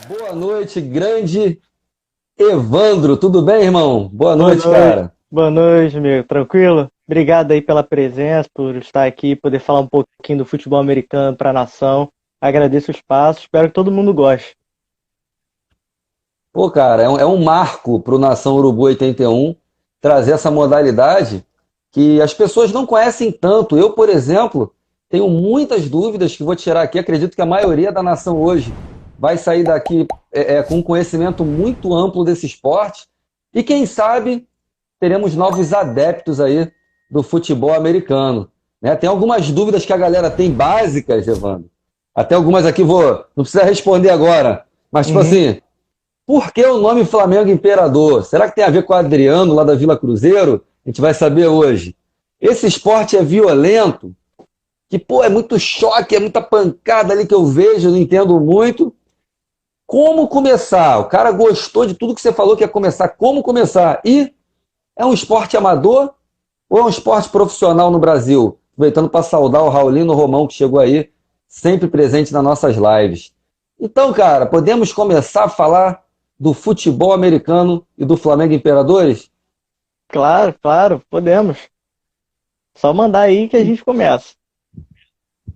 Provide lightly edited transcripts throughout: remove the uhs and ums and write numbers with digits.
Boa noite, grande Evandro. Tudo bem, irmão? Boa Boa noite, noite, cara. boa noite, amigo. Tranquilo? Obrigado aí pela presença, por estar aqui, poder falar um pouquinho do futebol americano para a nação. Agradeço o espaço, espero que todo mundo goste. Pô, cara, é um marco para o Nação Urubu 81 trazer essa modalidade que as pessoas não conhecem tanto. Eu, por exemplo, tenho muitas dúvidas que vou tirar aqui. Acredito que a maioria da nação hoje vai sair daqui com um conhecimento muito amplo desse esporte. E quem sabe teremos novos adeptos aí do futebol americano. Né? Tem algumas dúvidas que a galera tem básicas, Evandro. Até algumas aqui não precisa responder agora. Mas, tipo Uhum. assim, por que o nome Flamengo Imperador? Será que tem a ver com o Adriano, lá da Vila Cruzeiro? A gente vai saber hoje. Esse esporte é violento, que, pô, é muito choque, é muita pancada ali que eu vejo, eu não entendo muito. Como começar? O cara gostou de tudo que você falou que ia começar. Como começar? E é um esporte amador ou é um esporte profissional no Brasil? Aproveitando para saudar o Raulino Romão, que chegou aí, sempre presente nas nossas lives. Então, cara, podemos começar a falar do futebol americano e do Flamengo Imperadores? Claro, claro, podemos. Só mandar aí que a gente começa.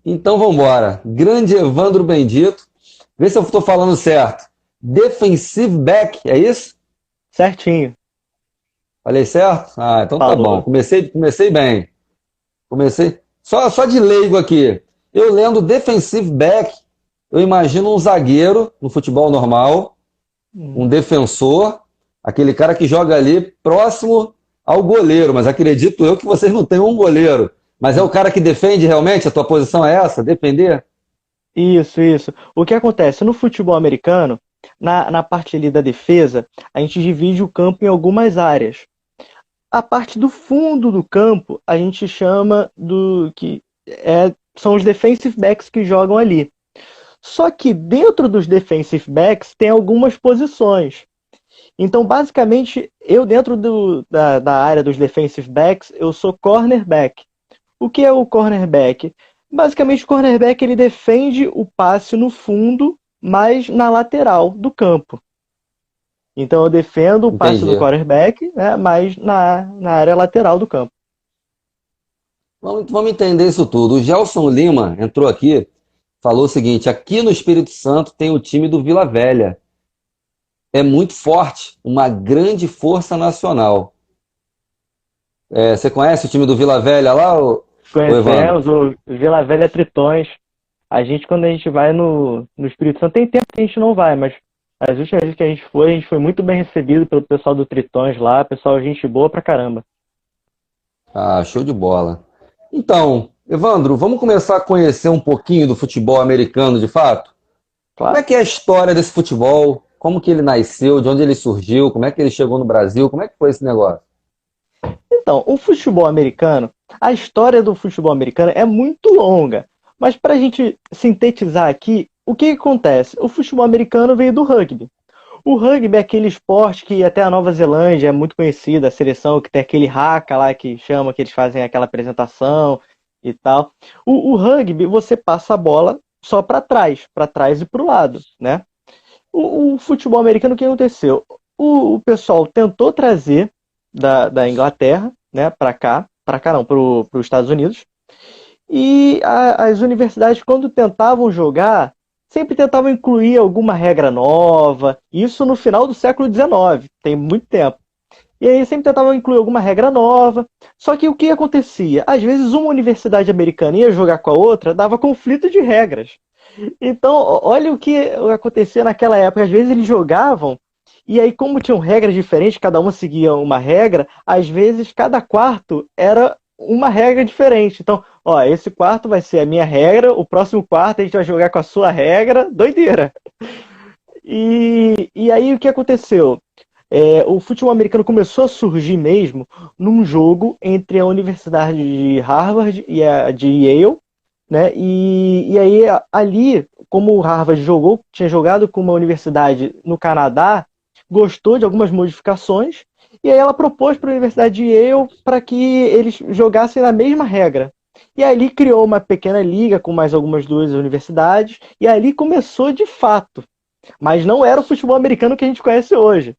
Então vamos embora. Grande Evandro Bendito. Vê se eu estou falando certo. Defensive back, é isso? Certinho. Falei certo? Ah, então tá bom. Falou. Comecei bem. Comecei. Só de leigo aqui. Eu lendo defensive back, eu imagino um zagueiro no futebol normal, um Hum. defensor, aquele cara que joga ali próximo ao goleiro, mas acredito eu que vocês não têm um goleiro. Mas é o cara que defende realmente? A tua posição é essa? Defender? Isso, isso. O que acontece no futebol americano, na parte ali da defesa, a gente divide o campo em algumas áreas. A parte do fundo do campo, a gente chama são os defensive backs que jogam ali. Só que dentro dos defensive backs tem algumas posições. Então, basicamente, eu dentro da área dos defensive backs, eu sou cornerback. O que é o cornerback? Basicamente, o cornerback ele defende o passe no fundo, mas na lateral do campo. Então, eu defendo o passe do Entendi. quarterback, né, mas na área lateral do campo. Vamos entender isso tudo. O Gelson Lima entrou aqui, falou o seguinte: aqui no Espírito Santo tem o time do Vila Velha. É muito forte, uma grande força nacional. Você conhece o time do Vila Velha lá, ô Evandro? Conhecemos o Vila Velha Tritões. Quando a gente vai no Espírito Santo, tem tempo que a gente não vai, mas as últimas vezes que a gente foi muito bem recebido pelo pessoal do Tritões lá, pessoal, gente boa pra caramba. Ah, show de bola. Então, Evandro, vamos começar a conhecer um pouquinho do futebol americano de fato? Como é Claro. que é a história desse futebol? Como que ele nasceu? De onde ele surgiu? Como é que ele chegou no Brasil? Como é que foi esse negócio? Então, o futebol americano, a história do futebol americano é muito longa, mas para a gente sintetizar aqui, o que acontece? O futebol americano veio do rugby. O rugby é aquele esporte que até a Nova Zelândia é muito conhecida, a seleção que tem aquele haka lá que chama, que eles fazem aquela apresentação e tal. O rugby, você passa a bola só para trás e para o lado, né? O futebol americano, o que aconteceu? O pessoal tentou trazer da Inglaterra, né, para cá não, para os Estados Unidos, e as universidades, quando tentavam jogar, sempre tentavam incluir alguma regra nova, isso no final do século XIX, tem muito tempo. E aí sempre tentavam incluir alguma regra nova, só que o que acontecia? Às vezes uma universidade americana ia jogar com a outra, dava conflito de regras. Então, olha o que acontecia naquela época. Às vezes eles jogavam, e aí, como tinham regras diferentes, cada uma seguia uma regra, às vezes cada quarto era uma regra diferente. Então, ó, esse quarto vai ser a minha regra, o próximo quarto a gente vai jogar com a sua regra, doideira. E aí o que aconteceu? O futebol americano começou a surgir mesmo num jogo entre a Universidade de Harvard e a de Yale, né? E aí ali, como o Harvard tinha jogado com uma universidade no Canadá, gostou de algumas modificações, e aí ela propôs para a Universidade de Yale para que eles jogassem na mesma regra. E ali criou uma pequena liga com mais algumas duas universidades, e ali começou de fato. Mas não era o futebol americano que a gente conhece hoje.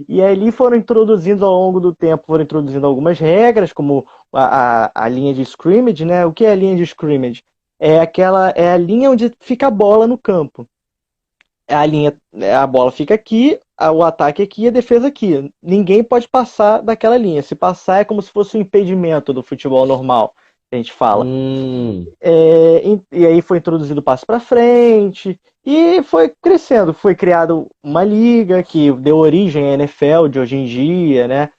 E ali foram introduzindo ao longo do tempo, foram introduzindo algumas regras, como a linha de scrimmage, né? O que é a linha de scrimmage? É a linha onde fica a bola no campo. A bola fica aqui, o ataque aqui e a defesa aqui. Ninguém pode passar daquela linha. Se passar é como se fosse um impedimento do futebol normal, que a gente fala. E aí foi introduzido o passo para frente e foi crescendo. Foi criado uma liga que deu origem à NFL de hoje em dia, né?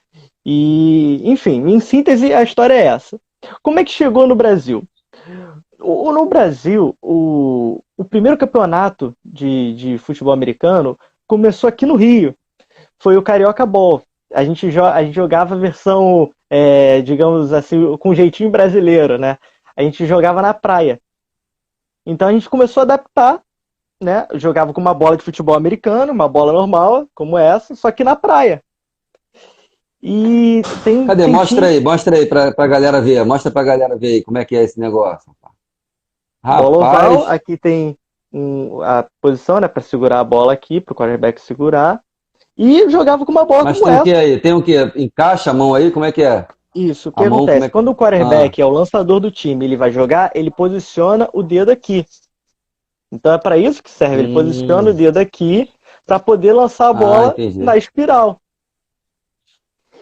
E, enfim, em síntese, a história é essa. Como é que chegou no Brasil? No Brasil, o primeiro campeonato de futebol americano começou aqui no Rio. Foi o Carioca Ball. A gente jogava a versão, digamos assim, com jeitinho brasileiro, né? A gente jogava na praia. Então a gente começou a adaptar, né? Jogava com uma bola de futebol americano, uma bola normal, como essa, só que na praia. E Cadê? Mostra aí pra galera ver. Mostra pra galera ver aí como é que é esse negócio. Bola oval, Rapaz, aqui tem a posição, né, para segurar a bola aqui, para o quarterback segurar. E jogava com uma bola mas como tem o essa. que aí? Tem o que? Encaixa a mão aí? Como é que é? Isso, o que A mão, como acontece? é que... Quando o quarterback é o lançador do time, ele vai jogar, ele posiciona o dedo aqui. Então é para isso que serve. Ele posiciona o dedo aqui para poder lançar a bola Entendi. na espiral.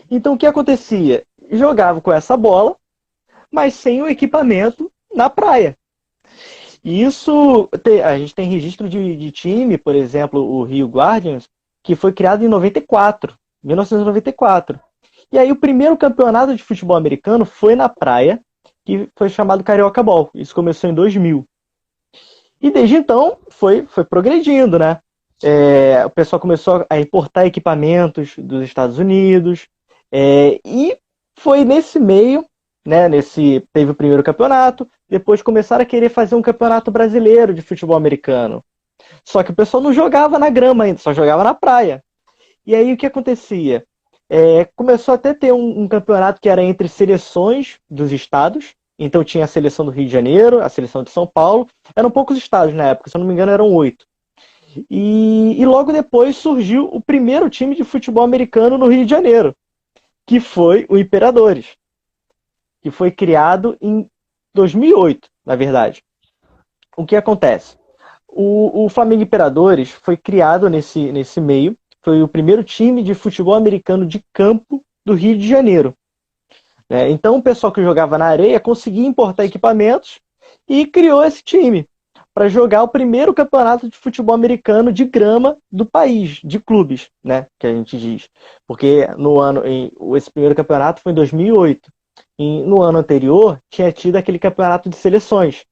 Então o que acontecia? Jogava com essa bola, mas sem o equipamento na praia. Isso, a gente tem registro de time, por exemplo, o Rio Guardians, que foi criado em 1994. E aí o primeiro campeonato de futebol americano foi na praia, que foi chamado Carioca Ball. Isso começou em 2000. E desde então foi progredindo, né? O pessoal começou a importar equipamentos dos Estados Unidos, e foi nesse meio, né? Teve o primeiro campeonato, depois começaram a querer fazer um campeonato brasileiro de futebol americano. Só que o pessoal não jogava na grama ainda, só jogava na praia. E aí o que acontecia? Começou até a ter um campeonato que era entre seleções dos estados. Então tinha a seleção do Rio de Janeiro, a seleção de São Paulo. Eram poucos estados na época, se eu não me engano eram 8. E logo depois surgiu o primeiro time de futebol americano no Rio de Janeiro, que foi o Imperadores, que foi criado em 2008, na verdade. O que acontece? O Flamengo Imperadores foi criado nesse meio, foi o primeiro time de futebol americano de campo do Rio de Janeiro. Então o pessoal que jogava na areia conseguia importar equipamentos e criou esse time para jogar o primeiro campeonato de futebol americano de grama do país, de clubes, né, que a gente diz. Porque esse primeiro campeonato foi em 2008. E no ano anterior tinha tido aquele campeonato de seleções,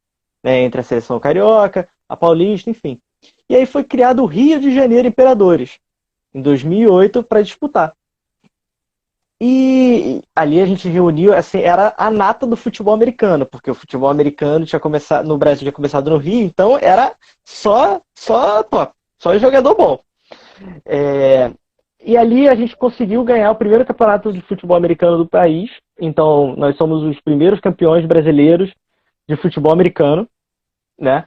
né, entre a seleção carioca, a paulista, enfim. E aí foi criado o Rio de Janeiro Imperadores, em 2008, para disputar. E ali a gente reuniu, assim, era a nata do futebol americano, porque o futebol americano tinha começado no Brasil, tinha começado no Rio, então era só top, só jogador bom. E ali a gente conseguiu ganhar o primeiro campeonato de futebol americano do país. Então nós somos os primeiros campeões brasileiros de futebol americano, né?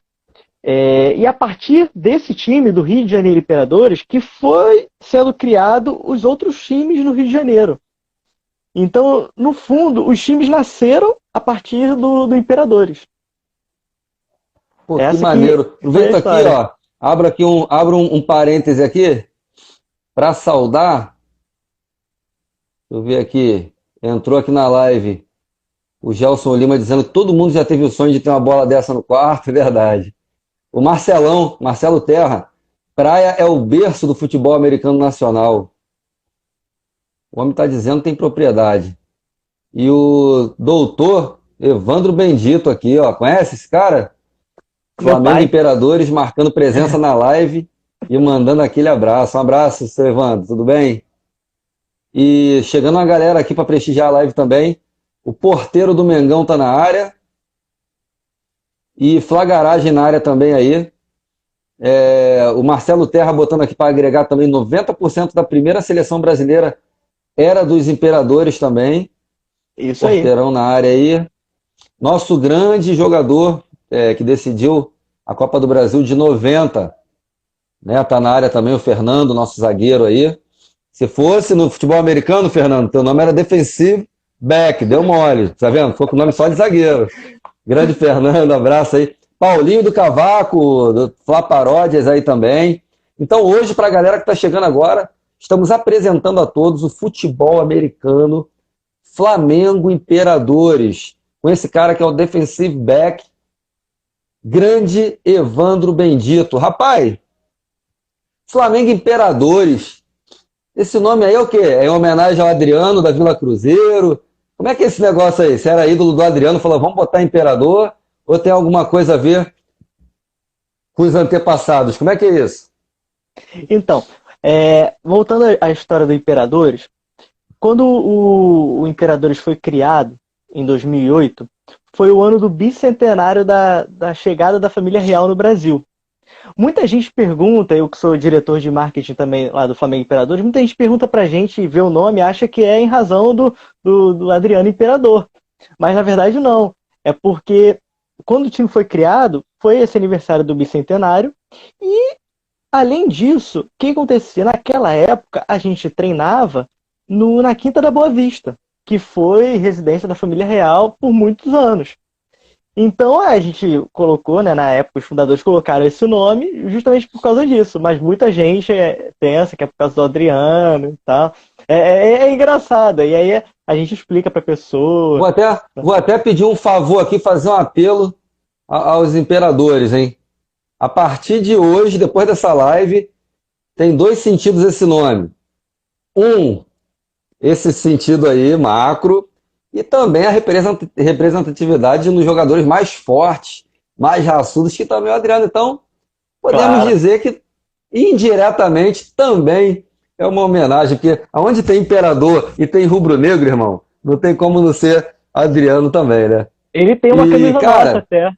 E a partir desse time do Rio de Janeiro Imperadores que foi sendo criado os outros times no Rio de Janeiro. Então, no fundo, os times nasceram a partir do Imperadores. Pô, que maneiro. Aproveita aqui, ó. Abro um parêntese aqui para saudar. Deixa eu ver aqui. Entrou aqui na live o Gelson Lima dizendo que todo mundo já teve o sonho de ter uma bola dessa no quarto, é verdade. O Marcelo Terra, praia é o berço do futebol americano nacional. O homem está dizendo que tem propriedade. E o doutor Evandro Bendito aqui, ó. Conhece esse cara? Flamengo Imperadores marcando presença na live e mandando aquele abraço. Um abraço, seu Evandro, tudo bem? E chegando uma galera aqui para prestigiar a live também. O porteiro do Mengão tá na área. E Flagaragem na área também aí. O Marcelo Terra botando aqui para agregar também 90% da primeira seleção brasileira era dos Imperadores também. Isso aí. Porteirão na área aí. Nosso grande jogador que decidiu a Copa do Brasil de 90. né? Tá na área também o Fernando, nosso zagueiro aí. Se fosse no futebol americano, Fernando, teu nome era defensive back, deu mole, tá vendo? Ficou com o nome só de zagueiro. Grande Fernando, abraço aí. Paulinho do Cavaco, do Flá Paródias aí também. Então hoje, para a galera que está chegando agora, estamos apresentando a todos o futebol americano Flamengo Imperadores, com esse cara que é o defensive back, grande Evandro Bendito. Rapaz, Flamengo Imperadores, esse nome aí é o quê? É em homenagem ao Adriano da Vila Cruzeiro? Como é que é esse negócio aí? Você era ídolo do Adriano, falou, vamos botar Imperador? Ou tem alguma coisa a ver com os antepassados? Como é que é isso? Então, voltando à história do Imperadores, quando o Imperadores foi criado, em 2008, foi o ano do bicentenário da chegada da família real no Brasil. Muita gente pergunta, eu que sou diretor de marketing também lá do Flamengo Imperadores, muita gente pergunta pra gente, vê o nome, acha que é em razão do Adriano Imperador. Mas na verdade não. É porque quando o time foi criado, foi esse aniversário do bicentenário e, além disso, o que acontecia? Naquela época, a gente treinava na Quinta da Boa Vista, que foi residência da família real por muitos anos. Então a gente colocou, né, na época os fundadores colocaram esse nome justamente por causa disso, mas muita gente pensa que é por causa do Adriano e tal. É engraçado, e aí a gente explica pra pessoa. Vou até pedir um favor aqui, fazer um apelo aos imperadores, hein? A partir de hoje, depois dessa live, tem 2 sentidos esse nome. Esse sentido aí, macro, e também a representatividade nos jogadores mais fortes, mais raçudos, que também é o Adriano. Então, podemos dizer que, indiretamente, também é uma homenagem, porque onde tem imperador e tem rubro-negro, irmão, não tem como não ser Adriano também, né? Ele tem uma camisa nossa até.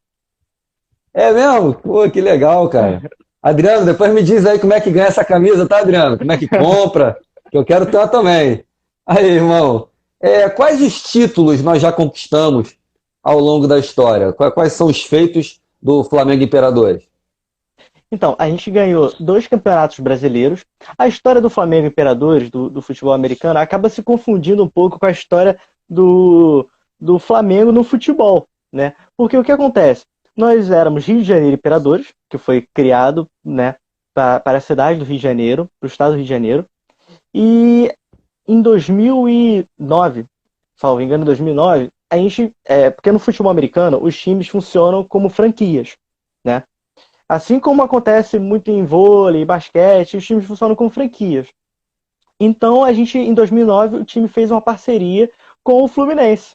É mesmo? Pô, que legal, cara. Adriano, depois me diz aí como é que ganha essa camisa, tá, Adriano? Como é que compra? Que eu quero ter uma também. Aí, irmão, quais os títulos nós já conquistamos ao longo da história? Quais são os feitos do Flamengo Imperadores? Então, a gente ganhou 2 campeonatos brasileiros. A história do Flamengo Imperadores, do futebol americano, acaba se confundindo um pouco com a história do Flamengo no futebol, né? Porque o que acontece? Nós éramos Rio de Janeiro Imperadores, que foi criado, né, para a cidade do Rio de Janeiro, para o estado do Rio de Janeiro. E em 2009, salvo engano, em 2009, a gente, porque no futebol americano os times funcionam como franquias, né? Assim como acontece muito em vôlei, basquete, os times funcionam como franquias. Então, a gente, em 2009, o time fez uma parceria com o Fluminense.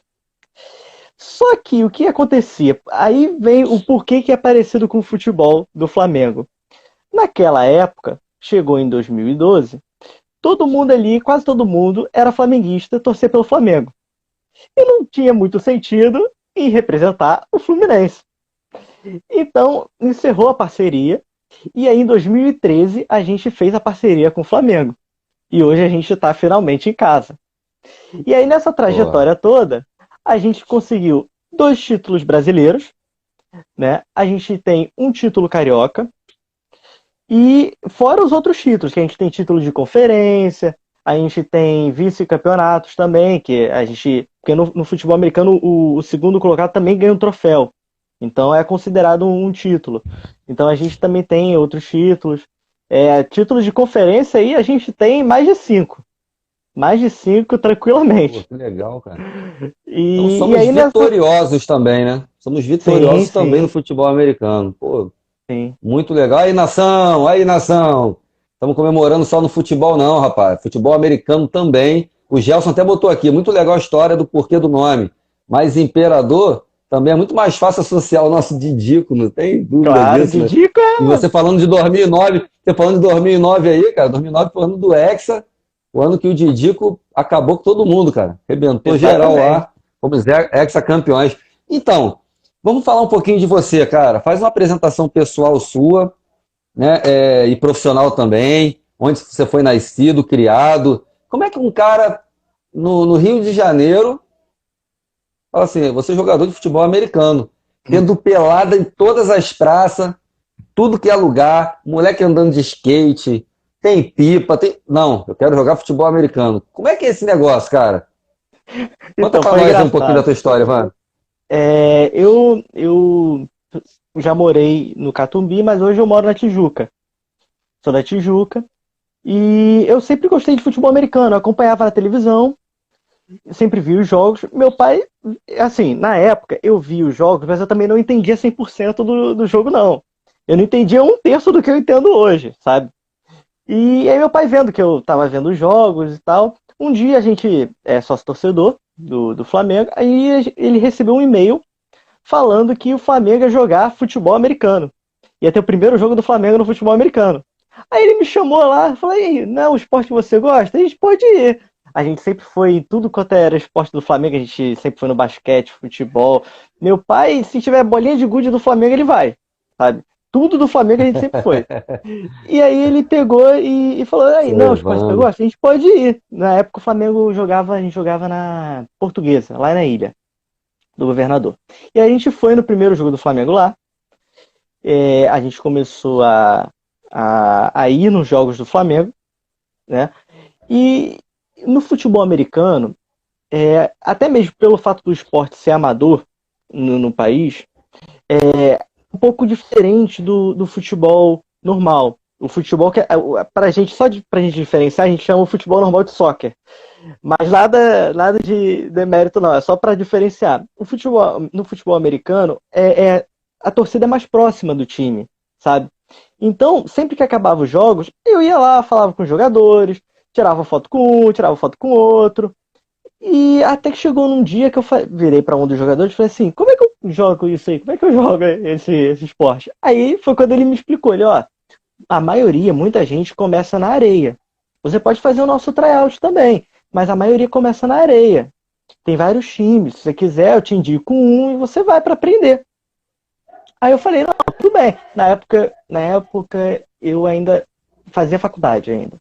Só que o que acontecia? Aí vem o porquê que é parecido com o futebol do Flamengo. Naquela época, chegou em 2012, todo mundo ali, quase todo mundo, era flamenguista, torcer pelo Flamengo. E não tinha muito sentido em representar o Fluminense. Então, encerrou a parceria, e aí em 2013 a gente fez a parceria com o Flamengo. E hoje a gente está finalmente em casa. E aí nessa trajetória toda, a gente conseguiu 2 títulos brasileiros, né? A gente tem um título carioca, e fora os outros títulos, que a gente tem título de conferência, a gente tem vice-campeonatos também, que a gente... Porque no futebol americano o segundo colocado também ganha um troféu. Então é considerado um título. Então a gente também tem outros títulos. Títulos de conferência aí a gente tem mais de 5. Mais de 5 tranquilamente. Pô, que legal, cara. Então somos vitoriosos também, né? Somos vitoriosos também no futebol americano. Pô, sim. Muito legal. Aí, nação! Aí, nação! Estamos comemorando só no futebol, não, rapaz. Futebol americano também. O Gelson até botou aqui. Muito legal a história do porquê do nome. Mas Imperador também é muito mais fácil associar o nosso Didico, não tem dúvida disso. Didico E você falando de 2009, aí, cara, 2009 foi o ano do Hexa, o ano que o Didico acabou com todo mundo, cara. Arrebentou geral lá, fomos Hexa campeões. Então, vamos falar um pouquinho de você, cara. Faz uma apresentação pessoal sua, né, e profissional também, onde você foi nascido, criado. Como é que um cara no Rio de Janeiro fala assim, você é jogador de futebol americano, tendo pelada em todas as praças, tudo que é lugar, moleque andando de skate, tem pipa, tem... Não, eu quero jogar futebol americano. Como é que é esse negócio, cara? Conta Então, pra foi nós um pouquinho da engraçado. tua história, mano. Eu já morei no Catumbi, mas hoje eu moro na Tijuca. Sou da Tijuca. E eu sempre gostei de futebol americano. Eu acompanhava na televisão, eu sempre vi os jogos. Meu pai, assim, na época eu vi os jogos, mas eu também não entendia 100% do jogo, não. Eu não entendia um terço do que eu entendo hoje, sabe? E aí meu pai vendo que eu tava vendo os jogos e tal. Um dia a gente é sócio torcedor do Flamengo, aí ele recebeu um e-mail falando que o Flamengo ia jogar futebol americano. Ia ter o primeiro jogo do Flamengo no futebol americano. Aí ele me chamou lá, falei, não, o esporte que você gosta? A gente pode ir. A gente sempre foi em tudo quanto era esporte do Flamengo, a gente sempre foi no basquete, futebol. Meu pai, se tiver bolinha de gude do Flamengo, ele vai, sabe? Tudo do Flamengo a gente sempre foi. E aí ele pegou e falou, aí, não, o esporte que eu Evandro. gosto, a gente pode ir. Na época o Flamengo jogava, a gente jogava na Portuguesa, lá na ilha do Governador. E aí a gente foi no primeiro jogo do Flamengo lá. A gente começou a ir nos jogos do Flamengo, né? E no futebol americano, até mesmo pelo fato do esporte ser amador no país, é um pouco diferente do futebol normal. O futebol que pra gente, pra gente diferenciar, a gente chama o futebol normal de soccer. Mas nada de demérito, não. É só para diferenciar. No futebol americano, a torcida é mais próxima do time, sabe? Então, sempre que acabava os jogos, eu ia lá, falava com os jogadores, tirava foto com um, tirava foto com o outro. E até que chegou num dia que eu virei para um dos jogadores e falei assim: como é que eu jogo isso aí? Como é que eu jogo esse esporte? Aí foi quando ele me explicou: ele, ó, a maioria, muita gente começa na areia. Você pode fazer o nosso tryout também, mas a maioria começa na areia. Tem vários times. Se você quiser, eu te indico um e você vai para aprender. Aí eu falei, não, tudo bem. Na época eu ainda fazia faculdade ainda.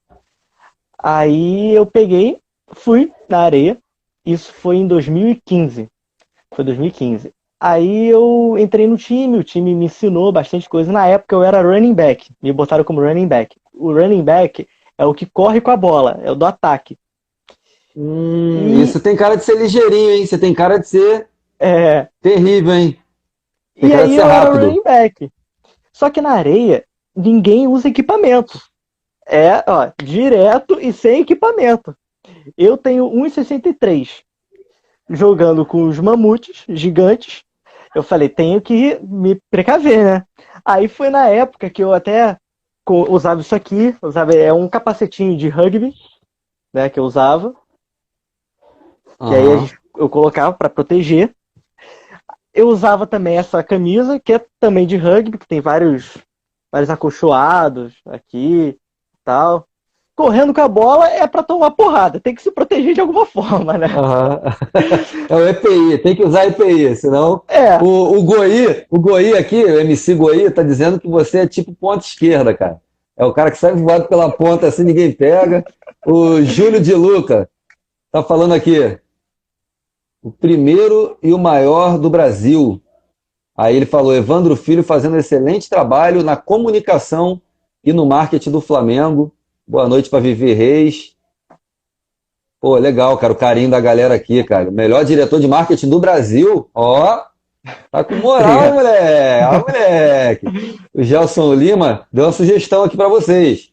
Aí eu peguei, fui na areia. Isso foi em 2015. Foi 2015. Aí eu entrei no time, o time me ensinou bastante coisa. Na época eu era running back, me botaram como running back. O running back é o que corre com a bola, é o do ataque. E, Isso tem cara de ser ligeirinho, hein? Você tem cara de ser é, terrível, hein? Tem e cara de aí ser eu era rápido. running back. Só que na areia, ninguém usa equipamento. Ó, direto e sem equipamento. Eu tenho 1,63 jogando com os mamutes gigantes. Eu falei, tenho que me precaver, né? Aí foi na época que eu até usava isso aqui, um capacetinho de rugby, né, que eu usava, que aí Aham. eu colocava para proteger. Eu usava também essa camisa, que é também de rugby, que tem vários acolchoados aqui e tal. Correndo com a bola é para tomar porrada, tem que se proteger de alguma forma, né? Aham. É o EPI, tem que usar EPI, senão É, o Goi aqui, o MC Goi, tá dizendo que você é tipo ponta esquerda, cara. É o cara que sai voado pela ponta assim, ninguém pega. O Júlio de Luca tá falando aqui, o primeiro e o maior do Brasil. Aí ele falou, Evandro Filho fazendo excelente trabalho na comunicação e no marketing do Flamengo. Boa noite para Vivi Reis. Pô, legal, cara, o carinho da galera aqui, cara. Melhor diretor de marketing do Brasil. Ó, tá com moral, hein, obrigado. moleque? Ah, moleque. O Gelson Lima deu uma sugestão aqui para vocês.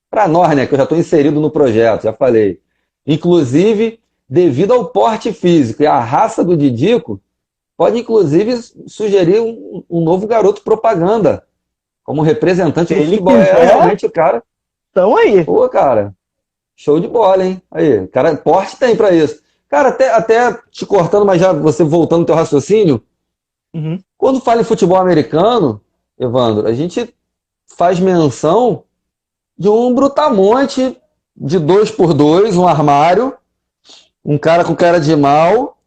Para nós, né, que eu já estou inserido no projeto, já falei. Inclusive, devido ao porte físico e à raça do Didico, pode inclusive sugerir um novo garoto propaganda como representante Se do ele futebol. É quiser, realmente o cara. estão aí. Pô, cara, show de bola, hein? Aí, cara, porte tem pra isso. Cara, até te cortando, mas já você voltando ao teu raciocínio, Uhum. quando fala em futebol americano, Evandro, a gente faz menção de um brutamonte de 2x2, um armário, um cara com cara de mal.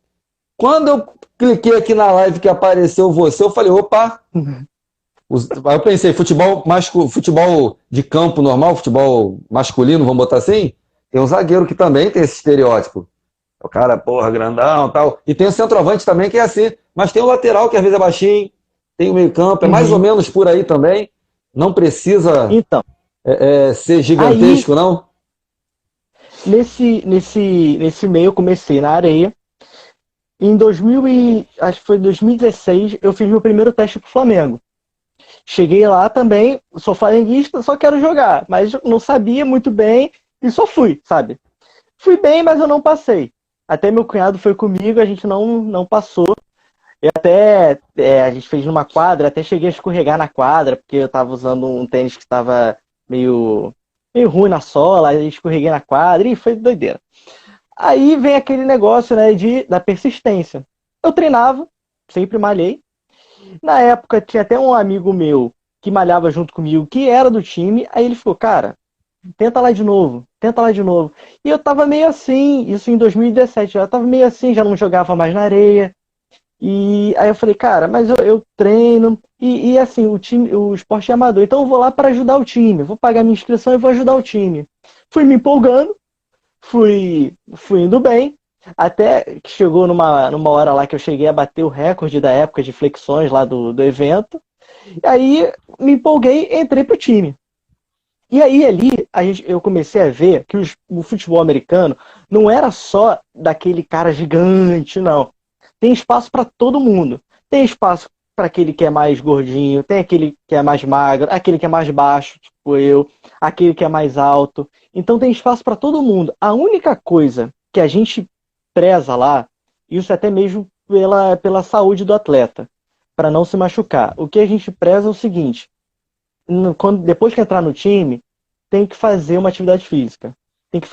Quando eu cliquei aqui na live que apareceu você, eu falei, opa, aí eu pensei, futebol de campo normal, futebol masculino, vamos botar assim, tem um zagueiro que também tem esse estereótipo. O cara, porra, grandão e tal. E tem o centroavante também que é assim. Mas tem o lateral que às vezes é baixinho, tem o meio campo, é mais ou Uhum. menos por aí também. Não precisa Então, ser aí, gigantesco, não? nesse meio, eu comecei na areia. Em 2000 acho que foi 2016, eu fiz meu primeiro teste pro Flamengo. Cheguei lá também, sou flamenguista, só quero jogar, mas eu não sabia muito bem e só fui, sabe? Fui bem, mas eu não passei. Até meu cunhado foi comigo, a gente não passou. E até a gente fez numa quadra, até cheguei a escorregar na quadra, porque eu tava usando um tênis que estava meio ruim na sola, aí escorreguei na quadra e foi doideira. Aí vem aquele negócio, né, da persistência. Eu treinava, sempre malhei. Na época tinha até um amigo meu que malhava junto comigo, que era do time, aí ele falou, cara, tenta lá de novo, tenta lá de novo. E eu tava meio assim, isso em 2017, já tava meio assim, já não jogava mais na areia. E aí eu falei, cara, mas eu treino e assim, o esporte é amador, então eu vou lá para ajudar o time, vou pagar minha inscrição e vou ajudar o time. Fui me empolgando, fui indo bem, até que chegou numa hora lá que eu cheguei a bater o recorde da época de flexões lá do evento. E aí me empolguei e entrei pro time. E aí ali eu comecei a ver que o futebol americano não era só daquele cara gigante, não. Tem espaço para todo mundo. Tem espaço para aquele que é mais gordinho, tem aquele que é mais magro, aquele que é mais baixo, tipo eu, aquele que é mais alto. Então tem espaço para todo mundo. A única coisa que a gente preza lá, isso até mesmo pela saúde do atleta, para não se machucar. O que a gente preza é o seguinte: depois que entrar no time, tem que fazer uma atividade física. Tem que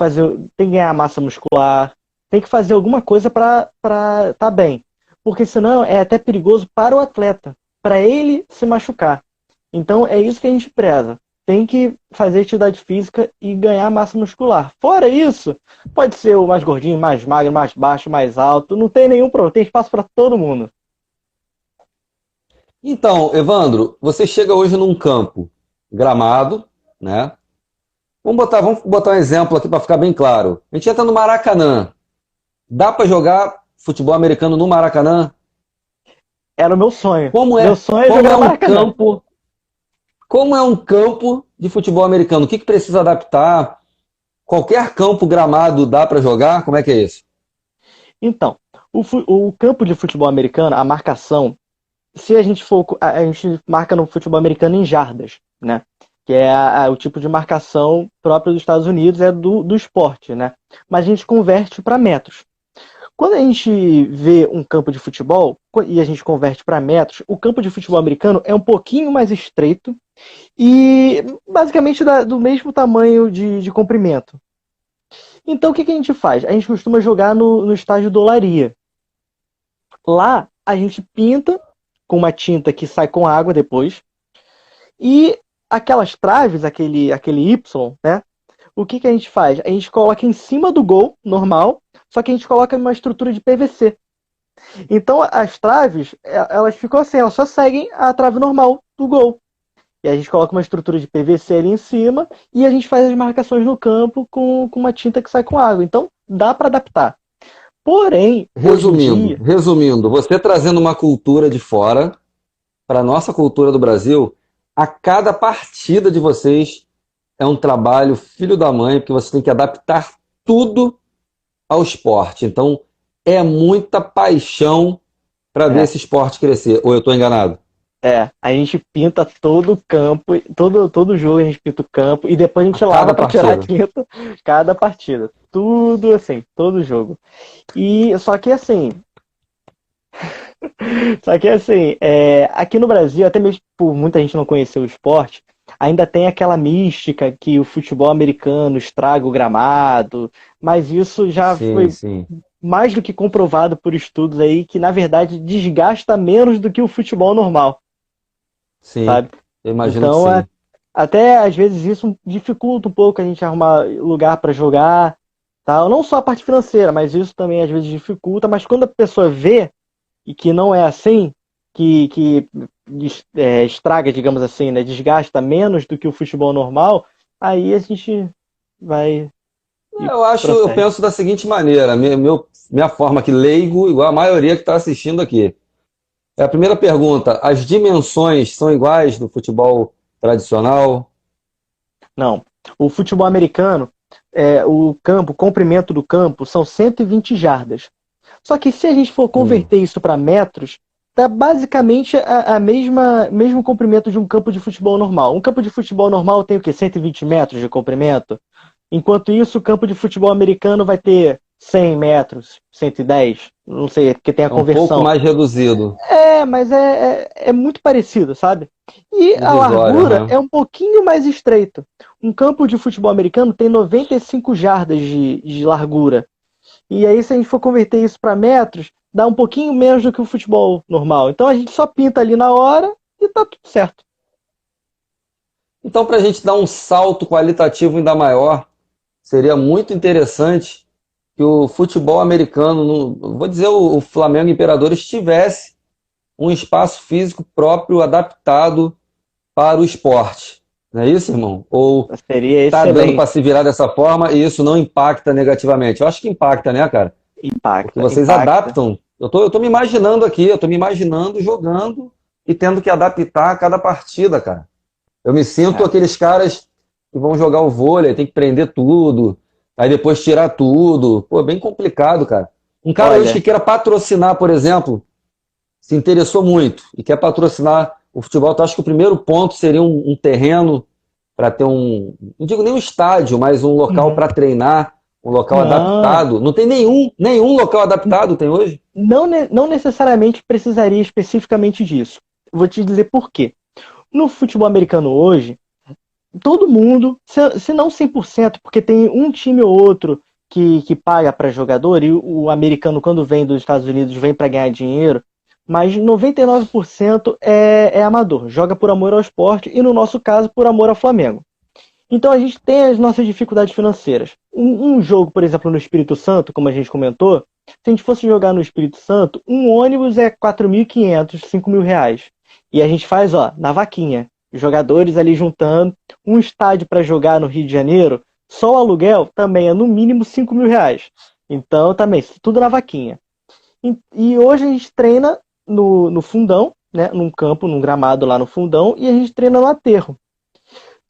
ganhar massa muscular, tem que fazer alguma coisa para estar bem. Porque senão é até perigoso para o atleta, para ele se machucar. Então é isso que a gente preza. Tem que fazer atividade física e ganhar massa muscular. Fora isso, pode ser o mais gordinho, mais magro, mais baixo, mais alto. Não tem nenhum problema. Tem espaço para todo mundo. Então, Evandro, você chega hoje num campo gramado, né? Vamos botar um exemplo aqui para ficar bem claro. A gente entra no Maracanã. Dá para jogar futebol americano no Maracanã? Era o meu sonho. Como Meu é, sonho é como jogar é no um Maracanã. campo, como é um campo de futebol americano? O que precisa adaptar? Qualquer campo gramado dá para jogar? Como é que é isso? Então, o campo de futebol americano, a marcação, se a gente for, a gente marca no futebol americano em jardas, né? Que é o tipo de marcação própria dos Estados Unidos, é do esporte, né? Mas a gente converte para metros. Quando a gente vê um campo de futebol e a gente converte para metros, o campo de futebol americano é um pouquinho mais estreito e basicamente do mesmo tamanho de comprimento. Então o que a gente faz? A gente costuma jogar no estádio do Olaria. Lá a gente pinta com uma tinta que sai com água depois. E aquelas traves, aquele Y, né? O que a gente faz? A gente coloca em cima do gol, normal, só que a gente coloca uma estrutura de PVC. Então as traves, elas ficam assim, elas só seguem a trave normal do gol. E a gente coloca uma estrutura de PVC ali em cima e a gente faz as marcações no campo com uma tinta que sai com água. Então dá para adaptar. Porém, hoje em dia, Resumindo, você trazendo uma cultura de fora para a nossa cultura do Brasil, a cada partida de vocês é um trabalho filho da mãe, porque você tem que adaptar tudo ao esporte. Então, é muita paixão para ver é, esse esporte crescer. Ou eu estou enganado? a gente pinta todo o campo, todo jogo a gente pinta o campo e depois a A gente cada lava para tirar a partida. tinta cada partida. Tudo assim, todo jogo. E só que assim, aqui no Brasil, até mesmo por muita gente não conhecer o esporte, ainda tem aquela mística que o futebol americano estraga o gramado, mas isso já Sim, foi sim, mais do que comprovado por estudos aí que na verdade desgasta menos do que o futebol normal, sim. sabe? Eu imagino que Então, sim. até às vezes isso dificulta um pouco a gente arrumar lugar para jogar, tal. Não só a parte financeira, mas isso também às vezes dificulta. Mas quando a pessoa vê e que não é assim, que estraga, digamos assim, né, desgasta menos do que o futebol normal, aí a gente vai e Eu prossegue. penso da seguinte maneira, minha forma que leigo, igual a maioria que está assistindo aqui. É a primeira pergunta, as dimensões são iguais do futebol tradicional? Não. O futebol americano, o comprimento do campo são 120 jardas. Só que se a gente for converter isso para metros, dá basicamente a mesmo comprimento de um campo de futebol normal. Um campo de futebol normal tem o quê? 120 metros de comprimento? Enquanto isso, o campo de futebol americano vai ter 100 metros, 110, não sei, porque tem a É um pouco conversão. mais reduzido. Mas é muito parecido, sabe? E a Divisória, largura aham. é um pouquinho mais estreito. Um campo de futebol americano tem 95 jardas de largura. E aí, se a gente for converter isso para metros, dá um pouquinho menos do que o futebol normal. Então a gente só pinta ali na hora e tá tudo certo. Então, para a gente dar um salto qualitativo ainda maior, seria muito interessante que o futebol americano, vou dizer o Flamengo Imperadores, tivesse um espaço físico próprio adaptado para o esporte. Não é isso, irmão? Ou Seria tá dando para excelente. se virar dessa forma e isso não impacta negativamente? Eu acho que impacta, né, cara? Porque Impacta, vocês impacta. adaptam. Eu tô me imaginando aqui, eu tô me imaginando jogando e tendo que adaptar a cada partida, cara. Eu me sinto É. aqueles caras que vão jogar o vôlei, tem que prender tudo, aí depois tirar tudo. Pô, é bem complicado, cara. Um cara hoje que Olha, queira patrocinar, por exemplo, se interessou muito e quer patrocinar o futebol, então acho que o primeiro ponto seria um terreno para ter não digo nem um estádio, mas um local uhum. para treinar, um local Não, adaptado. Não tem nenhum local adaptado, tem hoje? não necessariamente precisaria especificamente disso. Vou te dizer por quê. No futebol americano hoje, todo mundo, se não 100%, porque tem um time ou outro que paga para jogador, e o americano, quando vem dos Estados Unidos, vem para ganhar dinheiro, mas 99% é amador, joga por amor ao esporte, e no nosso caso, por amor ao Flamengo. Então a gente tem as nossas dificuldades financeiras. Um jogo, por exemplo, no Espírito Santo, como a gente comentou, se a gente fosse jogar no Espírito Santo, um ônibus é 4.500, 5.000 reais. E a gente faz, ó, na vaquinha. Jogadores ali juntando. Um estádio para jogar no Rio de Janeiro, só o aluguel também é no mínimo 5.000 reais. Então também, tudo na vaquinha. E hoje a gente treina no fundão, né, num campo, num gramado lá no fundão, e a gente treina no aterro.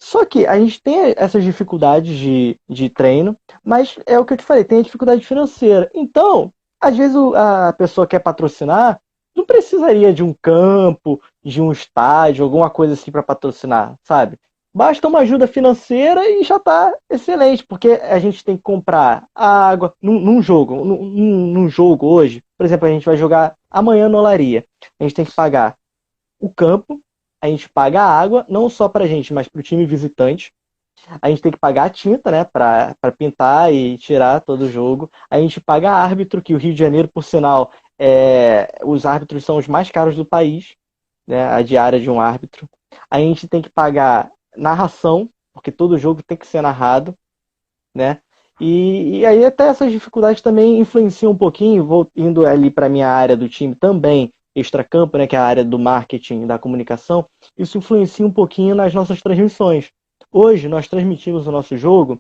Só que a gente tem essas dificuldades de treino, mas é o que eu te falei, tem a dificuldade financeira. Então, às vezes a pessoa quer patrocinar, não precisaria de um campo, de um estádio, alguma coisa assim para patrocinar, sabe? Basta uma ajuda financeira e já está excelente, porque a gente tem que comprar água num jogo. Num jogo hoje, por exemplo, a gente vai jogar amanhã no Olaria. A gente tem que pagar o campo, a gente paga a água, não só pra gente, mas pro time visitante. A gente tem que pagar a tinta, né, pra pintar e tirar todo o jogo. A gente paga árbitro, que o Rio de Janeiro, por sinal, os árbitros são os mais caros do país, né, a diária de um árbitro. A gente tem que pagar narração, porque todo jogo tem que ser narrado, né? E aí até essas dificuldades também influenciam um pouquinho, vou indo ali para minha área do time também, extracampo, né, que é a área do marketing, da comunicação, isso influencia um pouquinho nas nossas transmissões. Hoje nós transmitimos o nosso jogo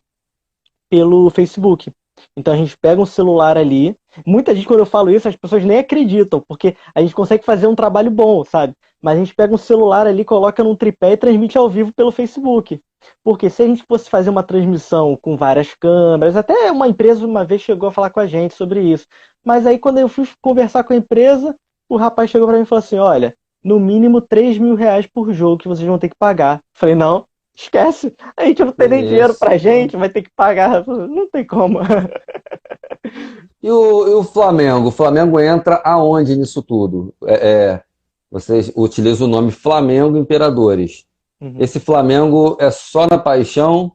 pelo Facebook. Então a gente pega um celular ali. Muita gente, quando eu falo isso, as pessoas nem acreditam, porque a gente consegue fazer um trabalho bom, sabe? Mas a gente pega um celular ali, coloca num tripé e transmite ao vivo pelo Facebook. Porque se a gente fosse fazer uma transmissão com várias câmeras, até uma empresa uma vez chegou a falar com a gente sobre isso. Mas aí quando eu fui conversar com a empresa, o rapaz chegou para mim e falou assim: olha, no mínimo 3.000 reais por jogo que vocês vão ter que pagar. Falei, não, esquece, a gente não Que tem nem dinheiro isso, pra pô. gente, vai ter que pagar. Não tem como. E o Flamengo? O Flamengo entra aonde nisso tudo? Vocês utilizam o nome Flamengo Imperadores. Uhum. Esse Flamengo é só na paixão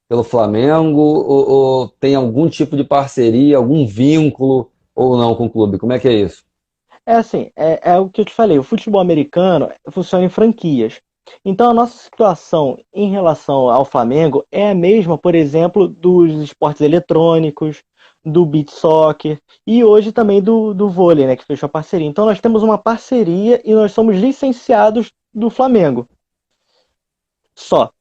pelo Flamengo ou tem algum tipo de parceria, algum vínculo ou não com o clube? Como é que é isso? É assim, é o que eu te falei, o futebol americano funciona em franquias. Então a nossa situação em relação ao Flamengo é a mesma, por exemplo, dos esportes eletrônicos, do beach soccer e hoje também do vôlei, né, que fechou a parceria. Então nós temos uma parceria e nós somos licenciados do Flamengo. Só,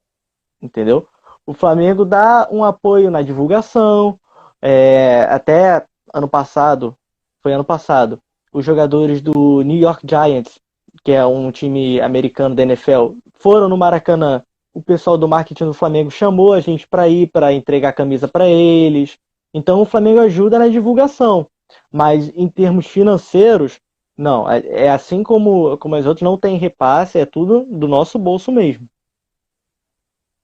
entendeu? O Flamengo dá um apoio na divulgação, até ano passado, foi ano passado, os jogadores do New York Giants, que é um time americano da NFL, foram no Maracanã. O pessoal do marketing do Flamengo chamou a gente para ir, para entregar a camisa para eles. Então o Flamengo ajuda na divulgação. Mas em termos financeiros, não. É assim como as outras, não tem repasse, é tudo do nosso bolso mesmo.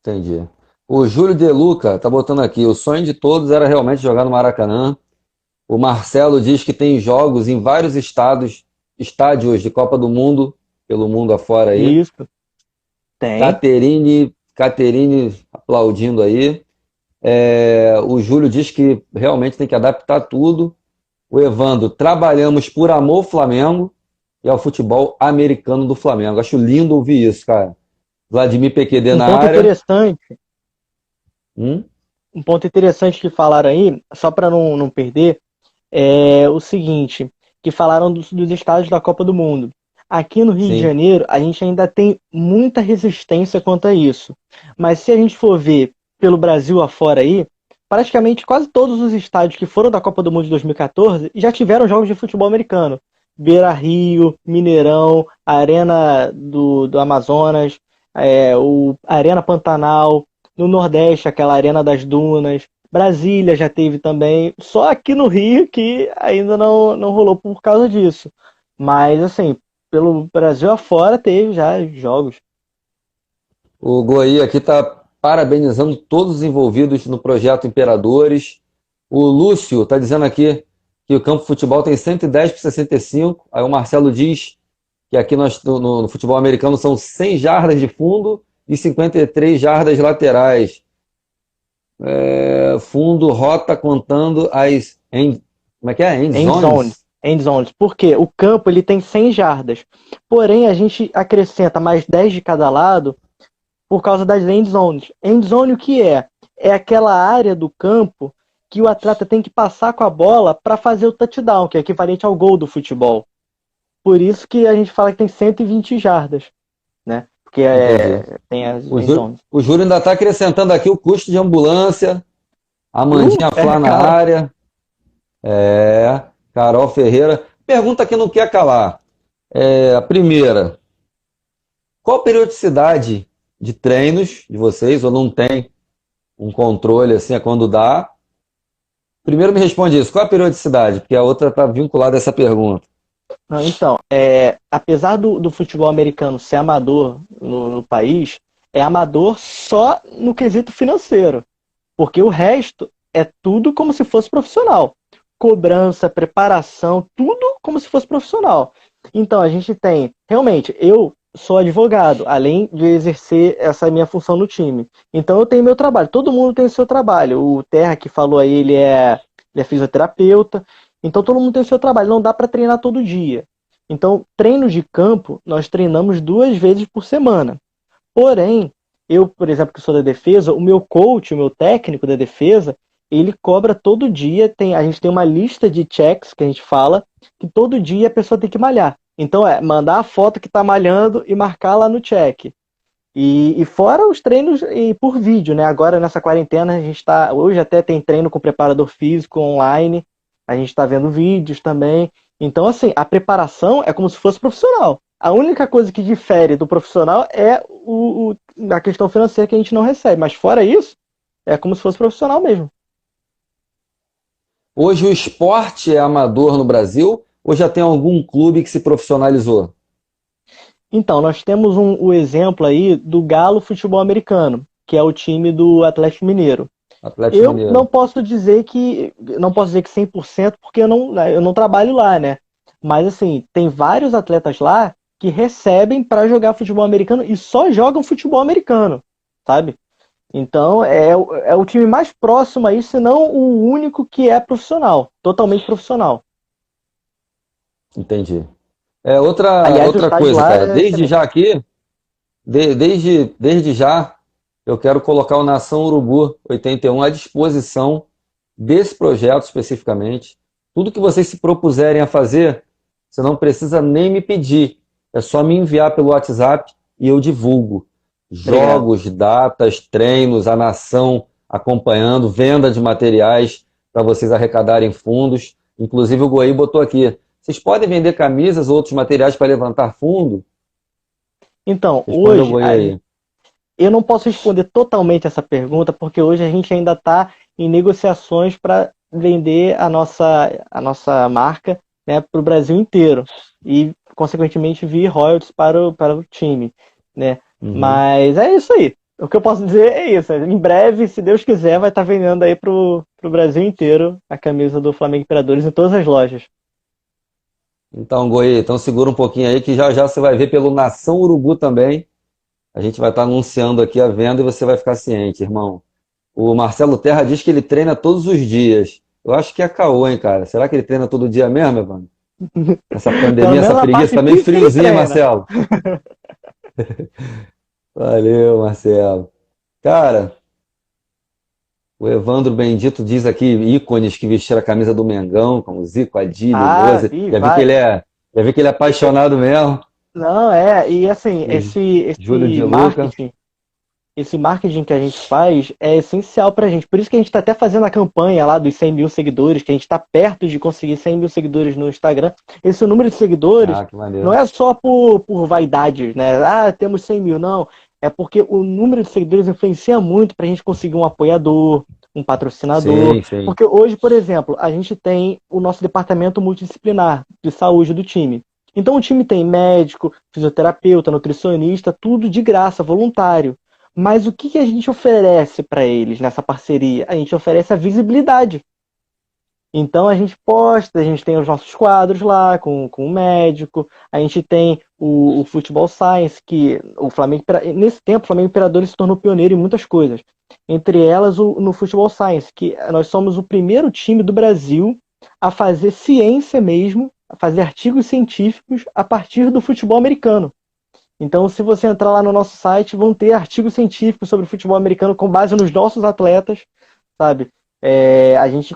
Entendi. O Júlio De Luca tá botando aqui, o sonho de todos era realmente jogar no Maracanã. O Marcelo diz que tem jogos em vários estádios de Copa do Mundo, pelo mundo afora aí. Isso, tem. Caterine aplaudindo aí. O Júlio diz que realmente tem que adaptar tudo. O Evandro, trabalhamos por amor ao Flamengo e ao futebol americano do Flamengo. Acho lindo ouvir isso, cara. Vladimir PQD Um na ponto área. interessante, Hum? um ponto interessante que falaram aí, só para não perder, é o seguinte, que falaram dos estádios da Copa do Mundo. Aqui no Rio de Sim. Janeiro, a gente ainda tem muita resistência quanto a isso. Mas se a gente for ver pelo Brasil afora aí, praticamente quase todos os estádios que foram da Copa do Mundo de 2014 já tiveram jogos de futebol americano. Beira-Rio, Mineirão, Arena do Amazonas, o Arena Pantanal, no Nordeste, aquela Arena das Dunas. Brasília já teve também, só aqui no Rio que ainda não rolou por causa disso. Mas, assim, pelo Brasil afora teve já jogos. O Goi aqui está parabenizando todos os envolvidos no projeto Imperadores. O Lúcio está dizendo aqui que o campo de futebol tem 110 por 65. Aí o Marcelo diz que aqui no futebol americano são 100 jardas de fundo e 53 jardas laterais. Fundo, rota, contando como é que é? End End zones. zones? End zones. Por quê? O campo ele tem 100 jardas. Porém, a gente acrescenta mais 10 de cada lado por causa das end zones. End zone o que é? É aquela área do campo que o atleta tem que passar com a bola para fazer o touchdown, que é equivalente ao gol do futebol. Por isso que a gente fala que tem 120 jardas, né? Porque Entendi. tem as O end zones. Júlio ainda está acrescentando aqui o custo de ambulância. Amandinha Flá na Cara. área. Carol Ferreira. Pergunta que não quer calar. A primeira, qual a periodicidade de treinos de vocês, ou não tem um controle assim, a quando dá? Primeiro me responde isso, qual a periodicidade? Porque a outra está vinculada a essa pergunta. Não, então, apesar do futebol americano ser amador no país, é amador só no quesito financeiro. Porque o resto é tudo como se fosse profissional. Cobrança, preparação, tudo como se fosse profissional. Então, a gente tem, realmente, eu sou advogado, além de exercer essa minha função no time. Então, eu tenho meu trabalho. Todo mundo tem o seu trabalho. O Terra, que falou aí, ele é fisioterapeuta. Então, todo mundo tem o seu trabalho. Não dá para treinar todo dia. Então, treinos de campo, nós treinamos 2 vezes por semana. Porém, eu, por exemplo, que sou da defesa, o meu coach, o meu técnico da defesa, ele cobra todo dia, a gente tem uma lista de checks que a gente fala, que todo dia a pessoa tem que malhar. Então mandar a foto que está malhando e marcar lá no check. E fora os treinos por vídeo, né? Agora nessa quarentena a gente hoje até tem treino com preparador físico online, a gente está vendo vídeos também. Então assim, a preparação é como se fosse profissional. A única coisa que difere do profissional é a questão financeira que a gente não recebe. Mas fora isso, é como se fosse profissional mesmo. Hoje o esporte é amador no Brasil ou já tem algum clube que se profissionalizou? Então, nós temos o exemplo aí do Galo Futebol Americano, que é o time do Atlético Mineiro. Atlético Eu Mineiro. não posso dizer que 100%, porque eu não trabalho lá, né? Mas assim, tem vários atletas lá que recebem para jogar futebol americano e só jogam futebol americano, sabe? Então é o time mais próximo aí, se não o único que é profissional, totalmente profissional. Entendi. Aliás, o Outra estádio coisa, lá cara. é Desde excelente. já aqui, desde já, eu quero colocar o Nação Urubu 81 à disposição desse projeto especificamente. Tudo que vocês se propuserem a fazer, você não precisa nem me pedir. É só me enviar pelo WhatsApp e eu divulgo. Obrigado. Jogos, datas, treinos, a nação acompanhando, venda de materiais para vocês arrecadarem fundos. Inclusive o Goi botou aqui. Vocês podem vender camisas ou outros materiais para levantar fundo? Então, Responda o hoje, Goi aí. eu não posso responder totalmente essa pergunta, porque hoje a gente ainda está em negociações para vender a nossa marca, né, para o Brasil inteiro e, consequentemente, vir royalties para o time, né? Uhum. Mas é isso aí. O que eu posso dizer é isso. Em breve, se Deus quiser, vai estar vendendo aí pro Brasil inteiro a camisa do Flamengo Imperadores em todas as lojas. Então, Goi, então segura um pouquinho aí que já já você vai ver pelo Nação Urubu também. A gente vai estar anunciando aqui a venda e você vai ficar ciente, irmão. O Marcelo Terra diz que ele treina todos os dias. Eu acho que é caô, hein, cara? Será que ele treina todo dia mesmo, Evandro? Essa Pelo pandemia, essa menos na preguiça, parte tá meio física ele friozinho, hein, treina. Marcelo? Valeu, Marcelo. Cara, o Evandro Bendito diz aqui ícones que vestiram a camisa do Mengão, como Zico, Adílio, Ah, Moza. vi, Já vi que vai. ele é apaixonado mesmo. Não, e assim, O esse, Júlio de esse Luca. marketing, esse marketing que a gente faz é essencial pra gente. Por isso que a gente está até fazendo a campanha lá dos 100 mil seguidores, que a gente está perto de conseguir 100 mil seguidores no Instagram. Esse número de seguidores Ah, que não maneiro. é só por vaidade, né? Ah, temos 100 mil, não. É porque o número de seguidores influencia muito para a gente conseguir um apoiador, um patrocinador. Sim, sim. Porque hoje, por exemplo, a gente tem o nosso departamento multidisciplinar de saúde do time. Então o time tem médico, fisioterapeuta, nutricionista, tudo de graça, voluntário. Mas o que a gente oferece para eles nessa parceria? A gente oferece a visibilidade. Então a gente posta, a gente tem os nossos quadros lá com o médico, a gente tem o Futebol Science, que o Flamengo, nesse tempo, o Flamengo Imperador se tornou pioneiro em muitas coisas. Entre elas, no Futebol Science, que nós somos o primeiro time do Brasil a fazer ciência mesmo, a fazer artigos científicos a partir do futebol americano. Então, se você entrar lá no nosso site, vão ter artigos científicos sobre futebol americano com base nos nossos atletas, sabe? A gente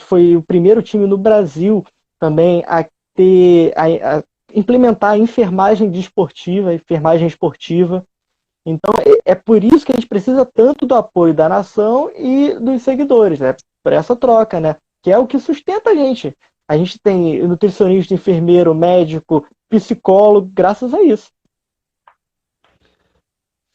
foi o primeiro time no Brasil também a a implementar a enfermagem esportiva. Então, é por isso que a gente precisa tanto do apoio da nação e dos seguidores, né? Por essa troca, né? Que é o que sustenta a gente. A gente tem nutricionista, enfermeiro, médico, psicólogo, graças a isso.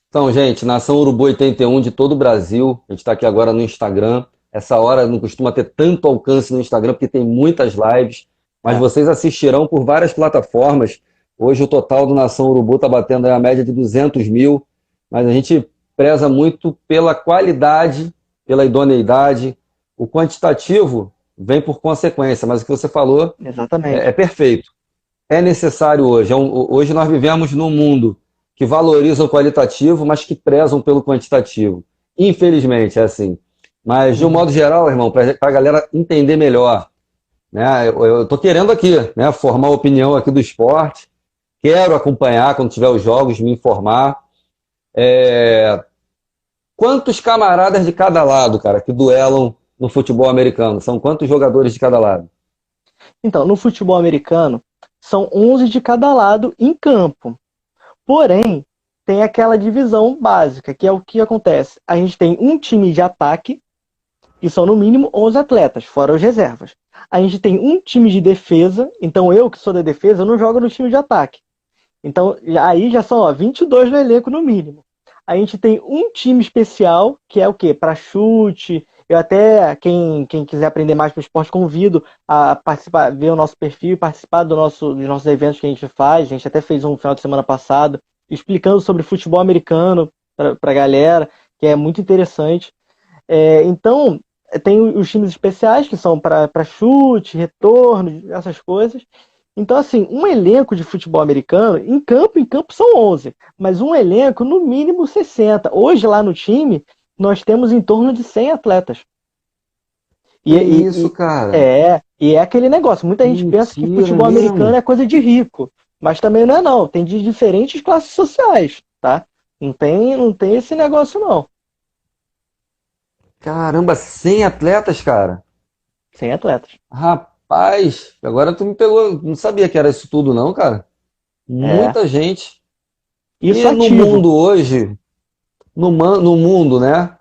Então, gente, Nação Urubu 81 de todo o Brasil. A gente está aqui agora no Instagram. Essa hora não costuma ter tanto alcance no Instagram, porque tem muitas lives, mas É, vocês assistirão por várias plataformas. Hoje o total do Nação Urubu está batendo aí a média de 200 mil, mas a gente preza muito pela qualidade, pela idoneidade. O quantitativo vem por consequência, mas o que você falou é exatamente. perfeito. É necessário hoje. Hoje nós vivemos num mundo que valoriza o qualitativo, mas que prezam pelo quantitativo. Infelizmente, é assim. Mas, de um Uhum. modo geral, irmão, para a galera entender melhor, né? Eu estou querendo aqui, né, formar opinião aqui do esporte, quero acompanhar quando tiver os jogos, me informar. É, Quantos camaradas de cada lado, cara, que duelam no futebol americano? São quantos jogadores de cada lado? Então, no futebol americano, são 11 de cada lado em campo. Porém, tem aquela divisão básica, que é o que acontece. A gente tem um time de ataque, que são no mínimo 11 atletas, fora os reservas. A gente tem um time de defesa, então eu que sou da defesa, eu não jogo no time de ataque. Então, aí já são 22 no elenco no mínimo. A gente tem um time especial, que é o quê? Para chute. Eu até, quem quiser aprender mais para o esporte, convido a participar, ver o nosso perfil e participar dos nossos eventos que a gente faz. A gente até fez um final de semana passado, explicando sobre futebol americano para a galera, que é muito interessante. Então, tem os times especiais, que são para chute, retorno, essas coisas. Então, assim, um elenco de futebol americano, em campo são 11, mas um elenco, no mínimo 60. Hoje, lá no time, nós temos em torno de 100 atletas. Que isso, cara? E é aquele negócio. Muita gente pensa que Mentira, é futebol americano mesmo? é coisa de rico, mas também não é não. Tem de diferentes classes sociais, tá? Não tem esse negócio não. Caramba, 100 atletas, cara? 100 atletas. Rapaz, agora tu me pegou. Não sabia que era isso tudo, não, cara. É. Muita gente. Isso E no ativo. mundo hoje, no mundo, né?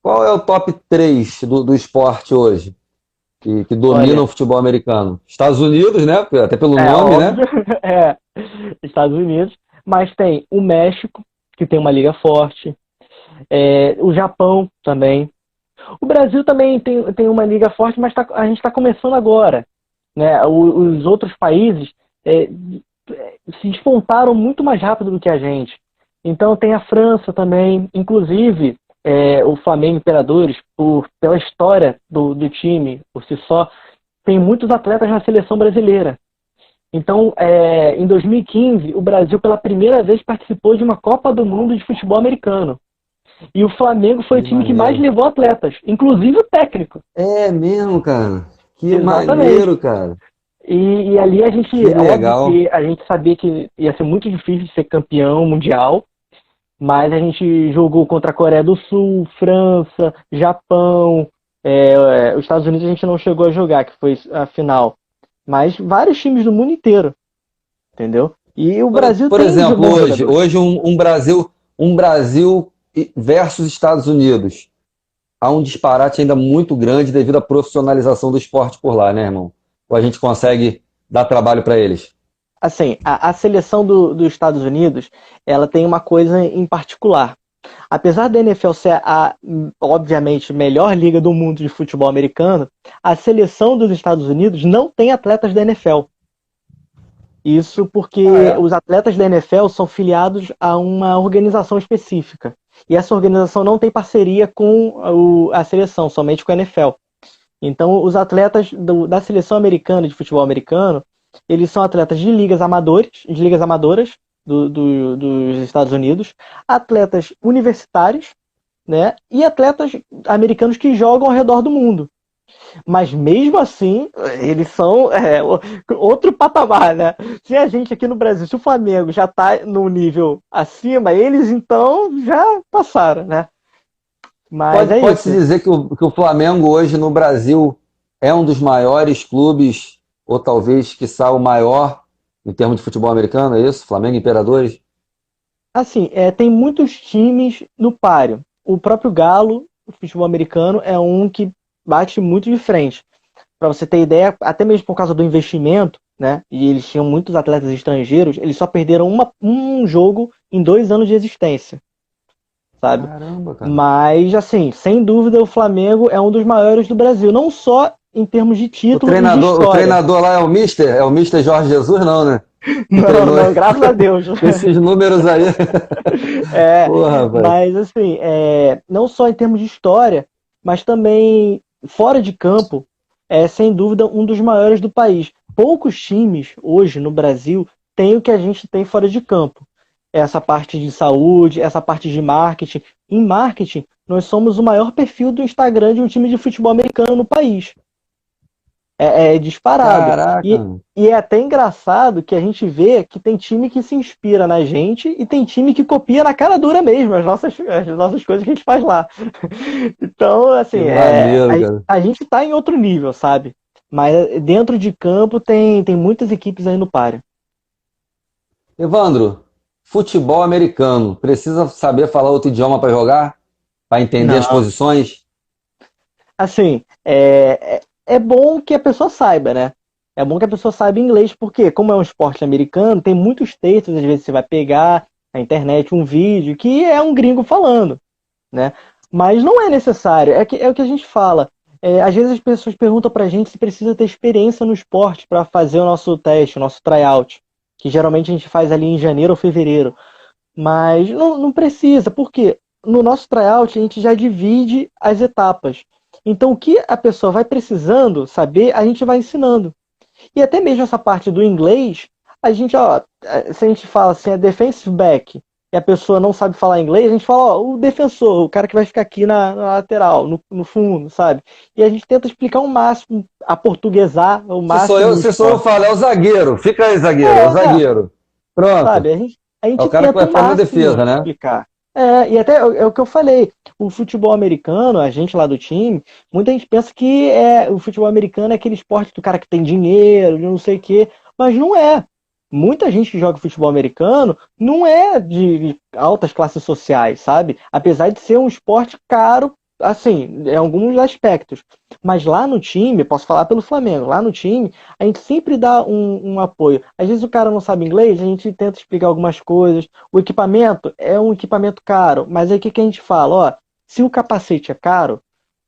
Qual é o top 3 do esporte hoje? Que domina o Olha, futebol americano? Estados Unidos, né? Até pelo nome, né? óbvio, é, Estados Unidos. Mas tem o México, que tem uma liga forte, o Japão também. O Brasil também tem uma liga forte, mas a gente está começando agora, né? Os outros países se despontaram muito mais rápido do que a gente. Então tem a França também, inclusive o Flamengo Imperadores, pela história do time por si só, tem muitos atletas na seleção brasileira. Então, em 2015, o Brasil pela primeira vez participou de uma Copa do Mundo de futebol americano. E o Flamengo foi o time que mais levou atletas, inclusive o técnico. É mesmo, cara. Que Exatamente. maneiro, cara. E ali a gente, que legal. óbvio que a gente sabia que ia ser muito difícil de ser campeão mundial, mas a gente jogou contra a Coreia do Sul, França, Japão, os Estados Unidos a gente não chegou a jogar, que foi a final. Mas vários times do mundo inteiro, entendeu? E o Brasil por tem exemplo, hoje um Brasil versus Estados Unidos. Há um disparate ainda muito grande devido à profissionalização do esporte por lá, né, irmão? Ou a gente consegue dar trabalho para eles? Assim, a seleção dos Estados Unidos, ela tem uma coisa em particular. Apesar da NFL ser obviamente, melhor liga do mundo de futebol americano, a seleção dos Estados Unidos não tem atletas da NFL. Isso porque os atletas da NFL são filiados a uma organização específica. E essa organização não tem parceria com a seleção, somente com a NFL. Então, os atletas da seleção americana de futebol americano, eles são atletas de ligas amadoras dos Estados Unidos, atletas universitários, né, e atletas americanos que jogam ao redor do mundo. Mas mesmo assim, eles são outro patamar, né? Se a gente aqui no Brasil, se o Flamengo já está no nível acima, eles então já passaram, né? Mas pode-se dizer que o Flamengo hoje no Brasil é um dos maiores clubes, ou talvez, quiçá, o maior em termos de futebol americano, é isso? Flamengo Imperadores? Assim, tem muitos times no páreo. O próprio Galo, o futebol americano, é um que bate muito de frente. Para você ter ideia, até mesmo por causa do investimento, né? E eles tinham muitos atletas estrangeiros, eles só perderam um jogo em 2 anos de existência. Sabe? Caramba, cara. Mas, assim, sem dúvida, o Flamengo é um dos maiores do Brasil. Não só em termos de título e de história. O treinador lá é o Mister Jorge Jesus, não, né? Não, graças a Deus. Esses números aí. Porra, mas, assim, não só em termos de história, mas também fora de campo, sem dúvida, um dos maiores do país. Poucos times hoje no Brasil têm o que a gente tem fora de campo. Essa parte de saúde, essa parte de marketing. Em marketing, nós somos o maior perfil do Instagram de um time de futebol americano no país. É disparado. Caraca. E é até engraçado que a gente vê que tem time que se inspira na gente e tem time que copia na cara dura mesmo as nossas coisas que a gente faz lá. Então, assim, a gente tá em outro nível, sabe? Mas dentro de campo tem muitas equipes aí no páreo. Evandro, futebol americano, precisa saber falar outro idioma para jogar? Para entender as posições? Assim, é bom que a pessoa saiba, né? É bom que a pessoa saiba inglês, porque como é um esporte americano, tem muitos textos, às vezes você vai pegar na internet um vídeo que é um gringo falando, né? Mas não é necessário, é o que a gente fala. Às vezes as pessoas perguntam pra gente se precisa ter experiência no esporte para fazer o nosso teste, o nosso tryout, que geralmente a gente faz ali em janeiro ou fevereiro. Mas não precisa, porque no nosso tryout a gente já divide as etapas. Então, o que a pessoa vai precisando saber, a gente vai ensinando. E até mesmo essa parte do inglês, a gente, se a gente fala assim, é defensive back, e a pessoa não sabe falar inglês, a gente fala, o defensor, o cara que vai ficar aqui na lateral, no fundo, sabe? E a gente tenta explicar o máximo, aportuguesar o máximo. Se sou eu falo, é o zagueiro, fica aí, zagueiro, é o zagueiro. Pronto. Sabe, a gente é o cara que vai fazer a defesa, né? Explicar. E até é o que eu falei, o futebol americano, a gente lá do time, muita gente pensa que o futebol americano é aquele esporte do cara que tem dinheiro, de não sei o quê, mas não é. Muita gente que joga futebol americano não é de altas classes sociais, sabe? Apesar de ser um esporte caro assim, em alguns aspectos. Mas lá no time, posso falar pelo Flamengo, lá no time, a gente sempre dá um apoio. Às vezes o cara não sabe inglês, a gente tenta explicar algumas coisas. O equipamento é um equipamento caro, mas aí o que que a gente fala? Ó, se o capacete é caro,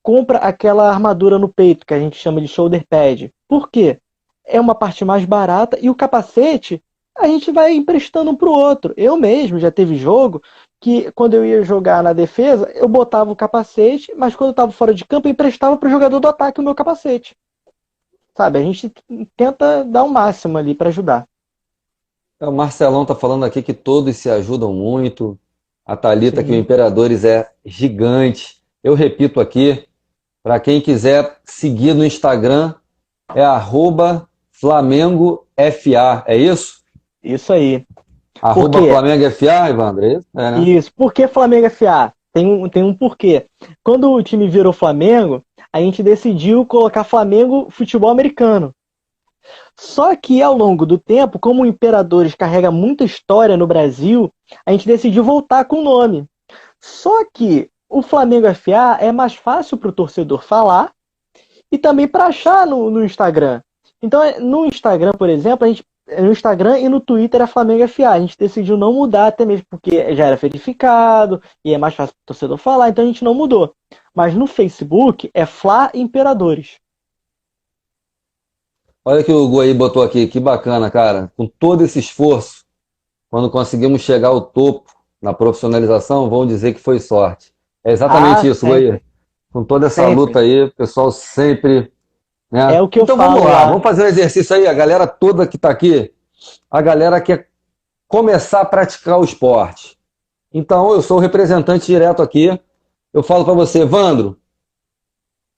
compra aquela armadura no peito, que a gente chama de shoulder pad. Por quê? É uma parte mais barata e o capacete a gente vai emprestando um pro outro. Eu mesmo já teve jogo que quando eu ia jogar na defesa, eu botava o capacete, mas quando eu estava fora de campo, eu emprestava pro jogador do ataque o meu capacete. Sabe? A gente tenta dar o máximo ali para ajudar. O Marcelão tá falando aqui que todos se ajudam muito. A Thalita, que o Sim. Imperadores é gigante. Eu repito aqui, para quem quiser seguir no Instagram, é @FlamengoFA. É isso? Isso aí. Por Arroba quê? Flamengo FA, Evandro? É isso? É, né? Isso. Por que Flamengo FA? Tem um porquê. Quando o time virou Flamengo, a gente decidiu colocar Flamengo Futebol Americano. Só que ao longo do tempo, como o Imperadores carrega muita história no Brasil, a gente decidiu voltar com o nome. Só que o Flamengo FA é mais fácil para o torcedor falar e também para achar no Instagram. Então, no Instagram, por exemplo, no Instagram e no Twitter é Flamengo FA. A gente decidiu não mudar, até mesmo porque já era verificado e é mais fácil para o torcedor falar, então a gente não mudou. Mas no Facebook é Fla Imperadores. Olha que o Guaí botou aqui, que bacana, cara. Com todo esse esforço, quando conseguimos chegar ao topo na profissionalização, vão dizer que foi sorte. É Ah, exatamente isso, sempre, Guaí. Com toda essa sempre. luta aí, o pessoal sempre, É né? o que eu Então vamos falo lá, lá. vamos fazer um exercício aí. A galera toda que está aqui, a galera quer começar a praticar o esporte. Então eu sou o representante direto aqui. Eu falo para você, Evandro,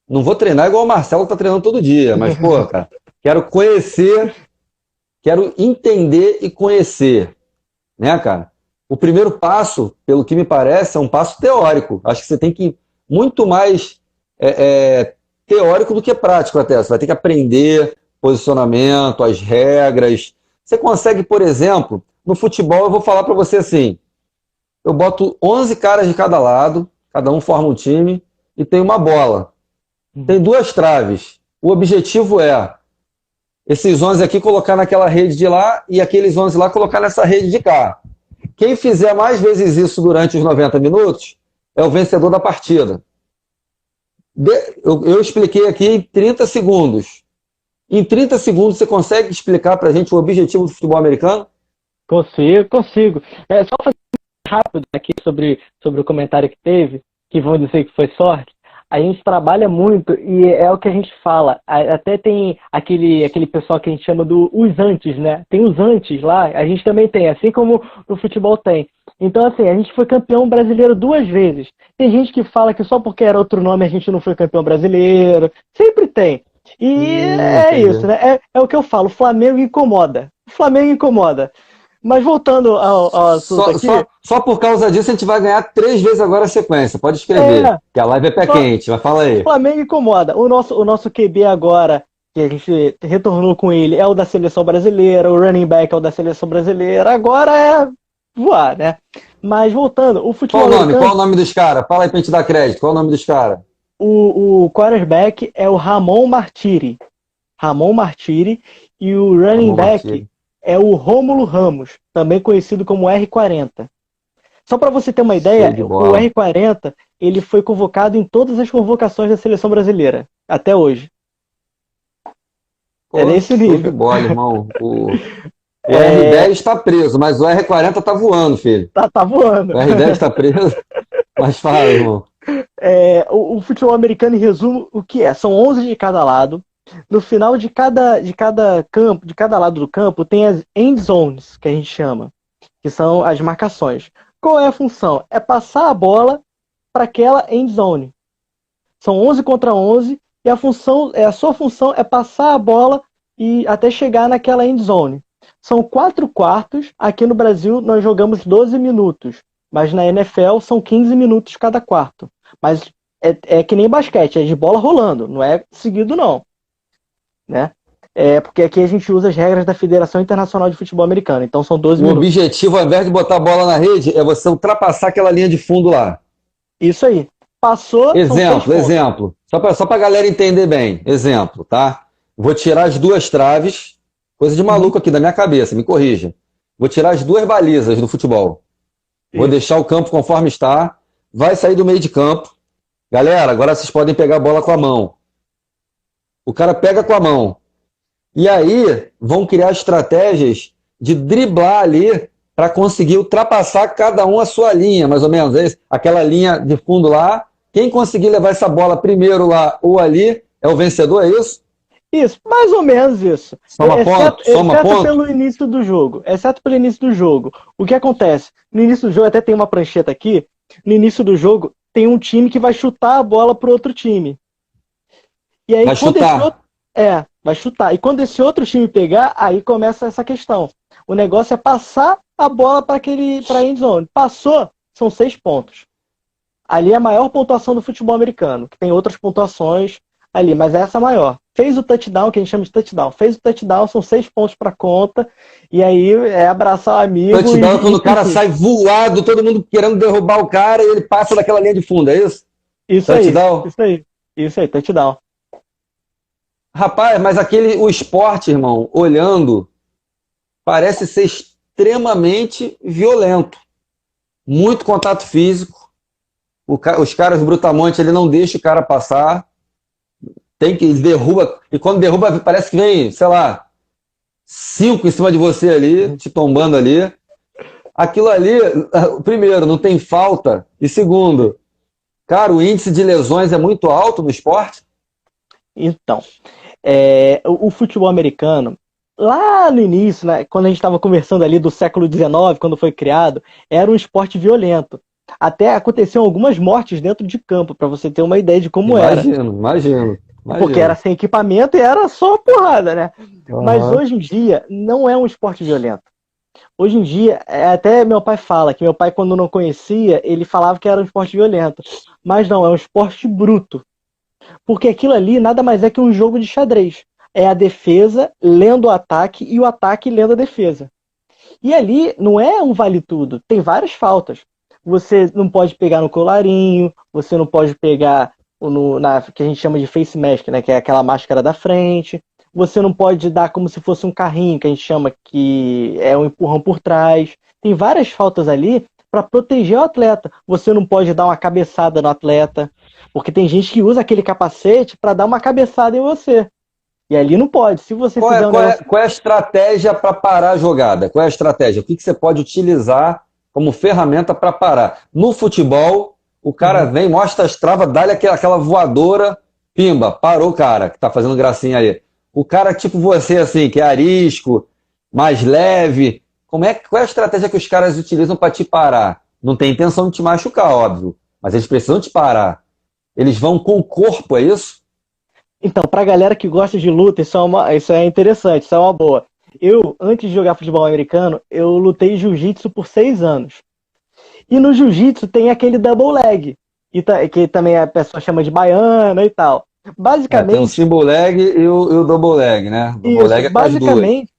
não vou treinar igual o Marcelo está treinando todo dia, mas, pô, cara, quero conhecer, quero entender e conhecer, né, cara? O primeiro passo, pelo que me parece, é um passo teórico. Acho que você tem que ir muito mais teórico do que prático até. Você vai ter que aprender posicionamento, as regras. Você consegue, por exemplo, no futebol, eu vou falar para você assim, eu boto 11 caras de cada lado, cada um forma um time, e tem uma bola. Tem duas traves. O objetivo é esses 11 aqui colocar naquela rede de lá e aqueles 11 lá colocar nessa rede de cá. Quem fizer mais vezes isso durante os 90 minutos é o vencedor da partida. Eu expliquei aqui em 30 segundos. Em 30 segundos você consegue explicar para a gente o objetivo do futebol americano? Consigo, consigo. É só fazer rápido aqui sobre o comentário que teve, que vão dizer que foi sorte. A gente trabalha muito e é o que a gente fala. Até tem aquele pessoal que a gente chama os antes, né? Tem os antes lá, a gente também tem, assim como no futebol tem. Então, assim, a gente foi campeão brasileiro 2 vezes. Tem gente que fala que só porque era outro nome a gente não foi campeão brasileiro. Sempre tem. E é isso, Entendi. né? É o que eu falo, o Flamengo incomoda. O Flamengo incomoda. Mas voltando ao assunto aqui, Só por causa disso a gente vai ganhar 3 vezes agora a sequência. Pode escrever, é, que a live é pé só, quente, mas fala o aí. Flamengo incomoda. O nosso QB agora, que a gente retornou com ele, é o da seleção brasileira, o running back é o da seleção brasileira, agora é voar, né? Mas voltando, o Qual futebol o nome? Qual americano, o nome dos caras? Fala aí pra gente dar crédito. Qual o nome dos caras? o quarterback é o Ramon Martiri. Ramon Martiri, e o running Ramon back Martiri. é o Rômulo Ramos, também conhecido como R40. Só para você ter uma Show ideia, de o bola. R40 ele foi convocado em todas as convocações da seleção brasileira, até hoje. É Pô, nesse show de nível. bola, irmão. O É, R10 tá preso, mas o R40 tá voando, filho. tá voando. O R10 tá preso, mas fala, irmão. O futebol americano, em resumo, o que é? São 11 de cada lado. No final de cada campo, de cada lado do campo, tem as end zones, que a gente chama, que são as marcações. Qual é a função? É passar a bola para aquela end zone. São 11 contra 11 e a sua função é passar a bola e até chegar naquela end zone. São 4 quartos. Aqui no Brasil nós jogamos 12 minutos, mas na NFL são 15 minutos cada quarto. Mas é que nem basquete, é de bola rolando, não é seguido não, né? É porque aqui a gente usa as regras da Federação Internacional de Futebol Americano, então são 12 O minutos. objetivo, ao invés de botar a bola na rede, é você ultrapassar aquela linha de fundo lá. Isso aí. Passou, são 6 pontos. Exemplo. Só pra galera entender bem. Exemplo, tá? Vou tirar as 2 traves, coisa de maluco aqui da minha cabeça, me corrija. Vou tirar as 2 balizas do futebol. Vou deixar o campo conforme está. Vai sair do meio de campo. Galera, agora vocês podem pegar a bola com a mão. O cara pega com a mão. E aí vão criar estratégias de driblar ali para conseguir ultrapassar cada um a sua linha, mais ou menos. É isso? Aquela linha de fundo lá. Quem conseguir levar essa bola primeiro lá ou ali é o vencedor, é isso? Isso, mais ou menos isso. Exceto pelo início do jogo. Exceto pelo início do jogo. O que acontece? No início do jogo, até tem uma prancheta aqui. No início do jogo, tem um time que vai chutar a bola pro outro time. E aí, vai chutar. Vai chutar. E quando esse outro time pegar, aí começa essa questão. O negócio é passar a bola para a end zone. Passou, são 6 pontos. Ali é a maior pontuação do futebol americano, que tem outras pontuações ali, mas essa é a maior. Fez o touchdown, que a gente chama de touchdown. Fez o touchdown, são 6 pontos para conta, e aí é abraçar o amigo. Touchdown é quando o cara sai voado, todo mundo querendo derrubar o cara, e ele passa daquela linha de fundo, é isso? Touchdown? Isso aí, touchdown. Rapaz, mas o esporte, irmão, olhando, parece ser extremamente violento. Muito contato físico. Os caras brutamontes, ele não deixa o cara passar. Derruba. E quando derruba, parece que vem, sei lá, 5 em cima de você ali, te tombando ali. Aquilo ali, primeiro, não tem falta. E segundo, cara, o índice de lesões é muito alto no esporte. Então, o futebol americano, lá no início, né, quando a gente estava conversando ali do século XIX, quando foi criado, era um esporte violento. Até aconteciam algumas mortes dentro de campo, para você ter uma ideia de como era. Imagino. Porque era sem equipamento e era só porrada, né? Uhum. Mas hoje em dia não é um esporte violento. Hoje em dia, até meu pai fala, que meu pai quando não conhecia, ele falava que era um esporte violento. Mas não, é um esporte bruto. Porque aquilo ali nada mais é que um jogo de xadrez. É a defesa lendo o ataque e o ataque lendo a defesa. E ali não é um vale tudo, tem várias faltas. Você não pode pegar no colarinho, você não pode pegar que a gente chama de face mask, né, que é aquela máscara da frente. Você não pode dar como se fosse um carrinho, que a gente chama que é um empurrão por trás. Tem várias faltas ali para proteger o atleta. Você não pode dar uma cabeçada no atleta, porque tem gente que usa aquele capacete para dar uma cabeçada em você. E ali não pode. Se você qual é a estratégia para parar a jogada? Qual é a estratégia? O que você pode utilizar como ferramenta para parar? No futebol, o cara vem, mostra as travas, dá-lhe aquela voadora, pimba, parou o cara que tá fazendo gracinha ali. O cara tipo você, assim, que é arisco, mais leve, qual é a estratégia que os caras utilizam para te parar? Não tem intenção de te machucar, óbvio, mas eles precisam te parar. Eles vão com o corpo, é isso? Então, pra galera que gosta de luta, isso é interessante, isso é uma boa. Eu, antes de jogar futebol americano, eu lutei jiu-jitsu por 6 anos. E no jiu-jitsu tem aquele double leg, que também a pessoa chama de baiana e tal. Basicamente... tem o single leg e o double leg, né? O double leg é basicamente,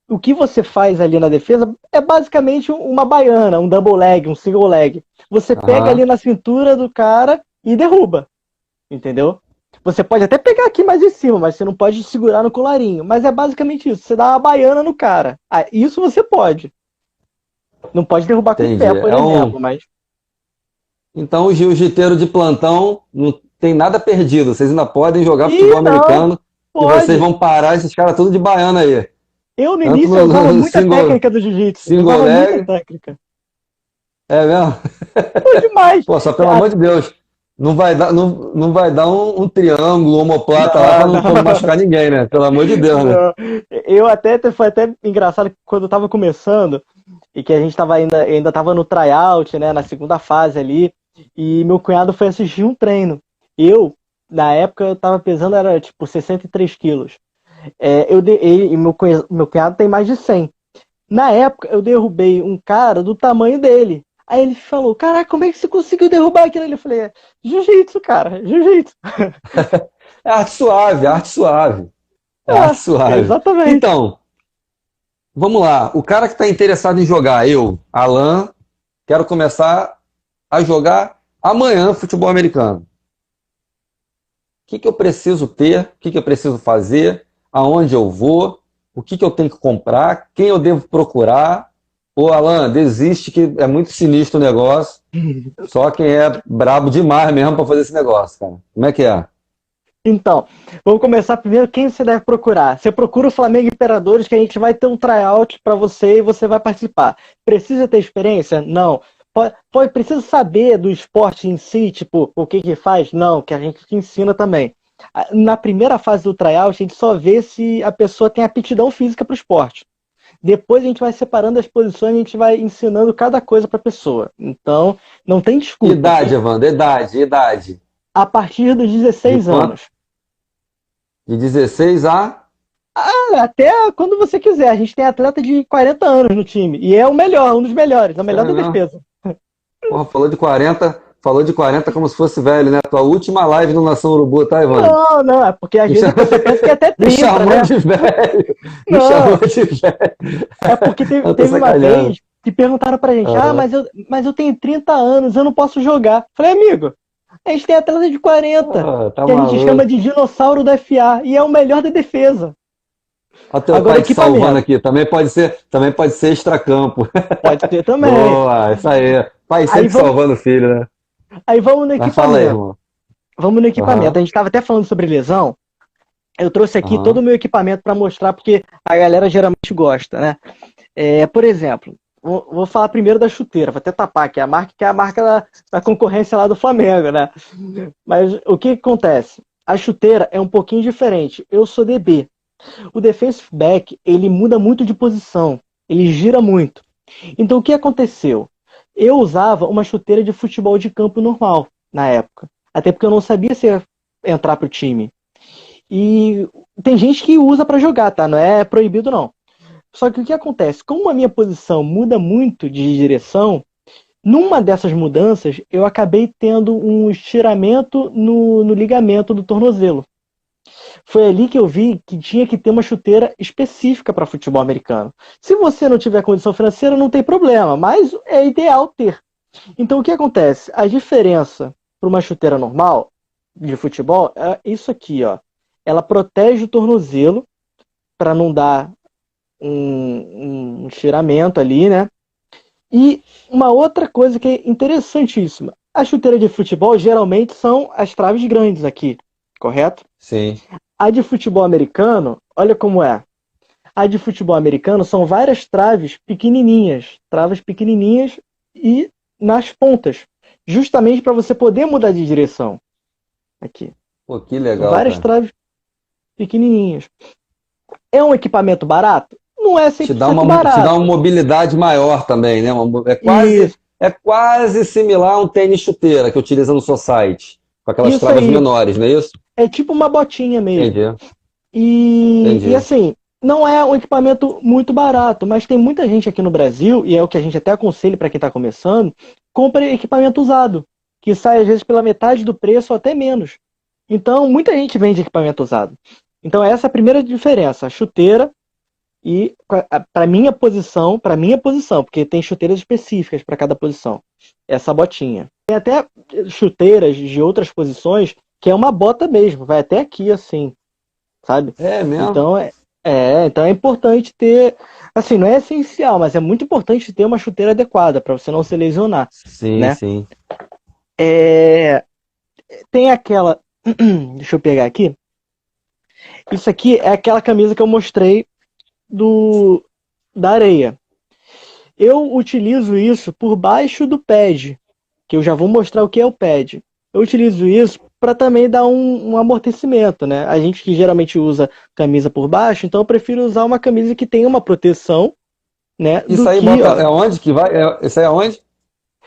o que você faz ali na defesa é basicamente uma baiana, um double leg, um single leg. Você pega ali na cintura do cara e derruba, entendeu? Você pode até pegar aqui mais em cima, mas você não pode segurar no colarinho. Mas é basicamente isso. Você dá uma baiana no cara. Isso você pode. Não pode derrubar com o pé, por exemplo, mas... Então o jiu-jiteiro de plantão não tem nada perdido. Vocês ainda podem jogar futebol americano e vocês vão parar esses caras tudo de baiana aí. Eu, no início, eu usava muita técnica do jiu-jitsu. Single leg. Muita técnica. É mesmo? Foi demais. Pô, só pelo amor de Deus. Não vai dar um triângulo, omoplata lá pra não machucar ninguém, né? Pelo amor de Deus, né? Foi até engraçado que quando eu tava começando, e que a gente ainda tava no tryout, né? Na segunda fase ali, e meu cunhado foi assistir um treino. Na época, eu tava pesando, era tipo 63 quilos. Meu cunhado tem mais de 100. Na época, eu derrubei um cara do tamanho dele. Aí ele falou, caraca, como é que você conseguiu derrubar aquilo ali? Eu falei, jiu-jitsu, cara, jiu-jitsu. É arte suave. Arte suave. Exatamente. Então, vamos lá. O cara que está interessado em jogar, Alan, quero começar a jogar Amanhã, futebol americano. O que eu preciso ter? O que eu preciso fazer? Aonde eu vou? O que eu tenho que comprar? Quem eu devo procurar? Ô, Alan, desiste que é muito sinistro o negócio. Só quem é brabo demais mesmo para fazer esse negócio, cara. Como é que é? Então, vamos começar primeiro. Quem você deve procurar? Você procura o Flamengo Imperadores, que a gente vai ter um tryout para você e você vai participar. Precisa ter experiência? Não. Precisa saber do esporte em si, tipo, o que faz? Não, que a gente te ensina também. Na primeira fase do tryout, a gente só vê se a pessoa tem aptidão física para o esporte. Depois a gente vai separando as posições e a gente vai ensinando cada coisa para a pessoa. Então, não tem desculpa. Idade, Evandro, idade. A partir dos 16 anos. De 16 a... Até quando você quiser. A gente tem atleta de 40 anos no time. E é o melhor, um dos melhores, o melhor da defesa. Porra, falou de 40 como se fosse velho, né? Tua última live no Nação Urubu, tá, Evandro? Não, é porque às vezes você pensa que é até 30, Me chamou né? de velho. Não. Me chamou de velho. É porque teve uma vez que perguntaram pra gente, mas eu tenho 30 anos, eu não posso jogar. Falei, amigo, a gente tem atleta de 40, tá que a gente chama de dinossauro da FA, e é o melhor da defesa. Olha o teu pai te salvando aqui. Também pode ser extracampo. Pode ser também. Boa, isso aí. Pai sempre salvando o filho, né? Aí vamos no equipamento. Fala aí, irmão. Vamos no equipamento. A gente estava até falando sobre lesão. Eu trouxe aqui todo o meu equipamento para mostrar, porque a galera geralmente gosta, né? Por exemplo, vou falar primeiro da chuteira. Vou até tapar aqui que é a marca da concorrência lá do Flamengo, né? Mas o que acontece? A chuteira é um pouquinho diferente. Eu sou DB. O defensive back, ele muda muito de posição. Ele gira muito. Então, o que aconteceu? Eu usava uma chuteira de futebol de campo normal, na época. Até porque eu não sabia se ia entrar pro time. E tem gente que usa para jogar, tá? Não é proibido, não. Só que o que acontece? Como a minha posição muda muito de direção, numa dessas mudanças, eu acabei tendo um estiramento no ligamento do tornozelo. Foi ali que eu vi que tinha que ter uma chuteira específica para futebol americano. Se você não tiver condição financeira, não tem problema, mas é ideal ter. Então, o que acontece? A diferença para uma chuteira normal de futebol é isso aqui, ó. Ela protege o tornozelo para não dar um estiramento ali, né? E uma outra coisa que é interessantíssima. A chuteira de futebol geralmente são as traves grandes aqui, correto? Sim. A de futebol americano, olha como é. A de futebol americano são várias travas pequenininhas e nas pontas, justamente para você poder mudar de direção. Aqui. Pô, que legal. Várias traves pequenininhas. É um equipamento barato? Não é 100% barato. Te dá uma mobilidade maior também, né? É quase similar a um tênis chuteira que utiliza no seu site, com aquelas travas menores, não é isso? É tipo uma botinha mesmo. Entendi. E assim, não é um equipamento muito barato, mas tem muita gente aqui no Brasil, e é o que a gente até aconselha para quem está começando, compra equipamento usado, que sai às vezes pela metade do preço ou até menos. Então, muita gente vende equipamento usado. Então, essa é a primeira diferença, a chuteira e para minha posição, porque tem chuteiras específicas para cada posição, essa botinha. Tem até chuteiras de outras posições que é uma bota mesmo, vai até aqui assim, sabe? É mesmo? Então é importante ter, assim, não é essencial, mas é muito importante ter uma chuteira adequada para você não se lesionar. Sim, né? Sim. Tem aquela, deixa eu pegar aqui. Isso aqui é aquela camisa que eu mostrei da areia. Eu utilizo isso por baixo do pad, que eu já vou mostrar o que é o pad. Eu utilizo isso para também dar um amortecimento, né? A gente que geralmente usa camisa por baixo, então eu prefiro usar uma camisa que tenha uma proteção, né? Isso aí é onde que vai? Isso aí é onde?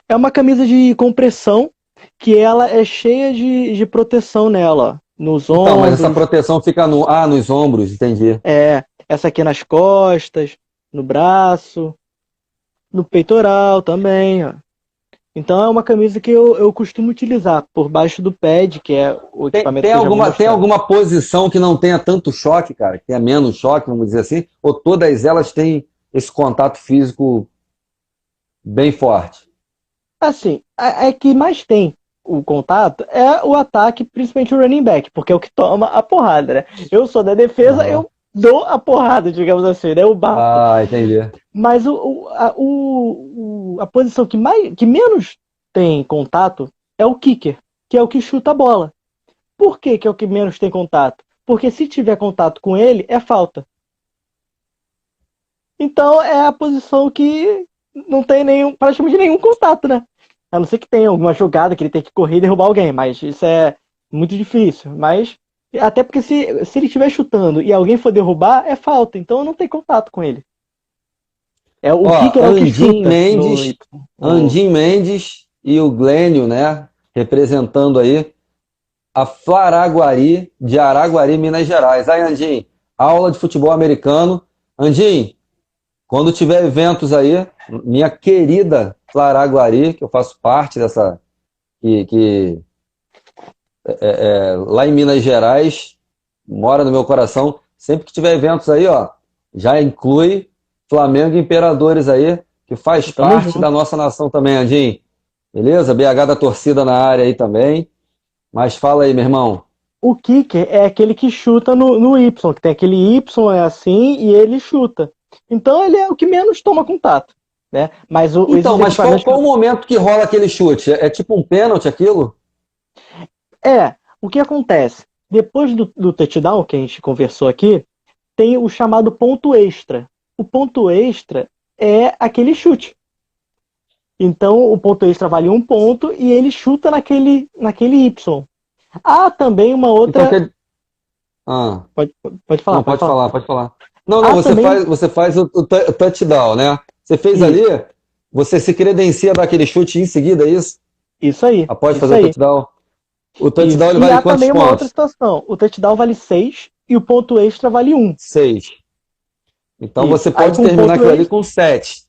É uma camisa de compressão que ela é cheia de proteção nela, nos ombros. Então, mas essa proteção fica nos ombros, entendi. Essa aqui nas costas, no braço, no peitoral também, ó. Então é uma camisa que eu costumo utilizar por baixo do pad, que é o equipamento que eu já vou mostrar. Tem alguma posição que não tenha tanto choque, cara? Que tenha menos choque, vamos dizer assim? Ou todas elas têm esse contato físico bem forte? Assim, é que mais tem. o contato é o ataque, principalmente o running back, porque é o que toma a porrada, né? Eu sou da defesa, eu dou a porrada, digamos assim, né? Eu bato. Ah, entendi. Mas a posição que menos tem contato é o kicker, que é o que chuta a bola. Por que que é o que menos tem contato? Porque se tiver contato com ele, é falta. Então é a posição que não tem praticamente nenhum contato, né? A não ser que tenha alguma jogada que ele tem que correr e derrubar alguém, mas isso é muito difícil. Mas até porque se ele estiver chutando e alguém for derrubar, é falta. Então não tem contato com ele. O kicker é o que chuta. Andim Mendes e o Glênio, né? Representando aí a Flaraguari de Araguari, Minas Gerais. Aí, Andim, aula de futebol americano. Andim, quando tiver eventos aí, minha querida Flaraguari, que eu faço parte dessa, lá em Minas Gerais, mora no meu coração. Sempre que tiver eventos aí, ó, já inclui Flamengo e Imperadores aí, que faz parte da nossa nação também, Andim. Beleza? BH da torcida na área aí também. Mas fala aí, meu irmão. O kicker é aquele que chuta no Y, que tem aquele Y é assim e ele chuta. Então ele é o que menos toma contato, né? Mas qual o momento que rola aquele chute? É tipo um pênalti aquilo? O que acontece? Depois do touchdown que a gente conversou aqui, tem o chamado ponto extra. O ponto extra é aquele chute. Então o ponto extra vale 1 ponto e ele chuta naquele Y. Há também uma outra... Então, Pode falar. Não, pode falar. Não, você faz o touchdown, né? Você fez ali, você se credencia daquele chute em seguida, é isso? Isso aí. Após fazer o touchdown. O touchdown ele vale quantos pontos? E há também uma outra situação. O touchdown vale 6 e o ponto extra vale 1. 6. Então você pode terminar aquilo ali com 7.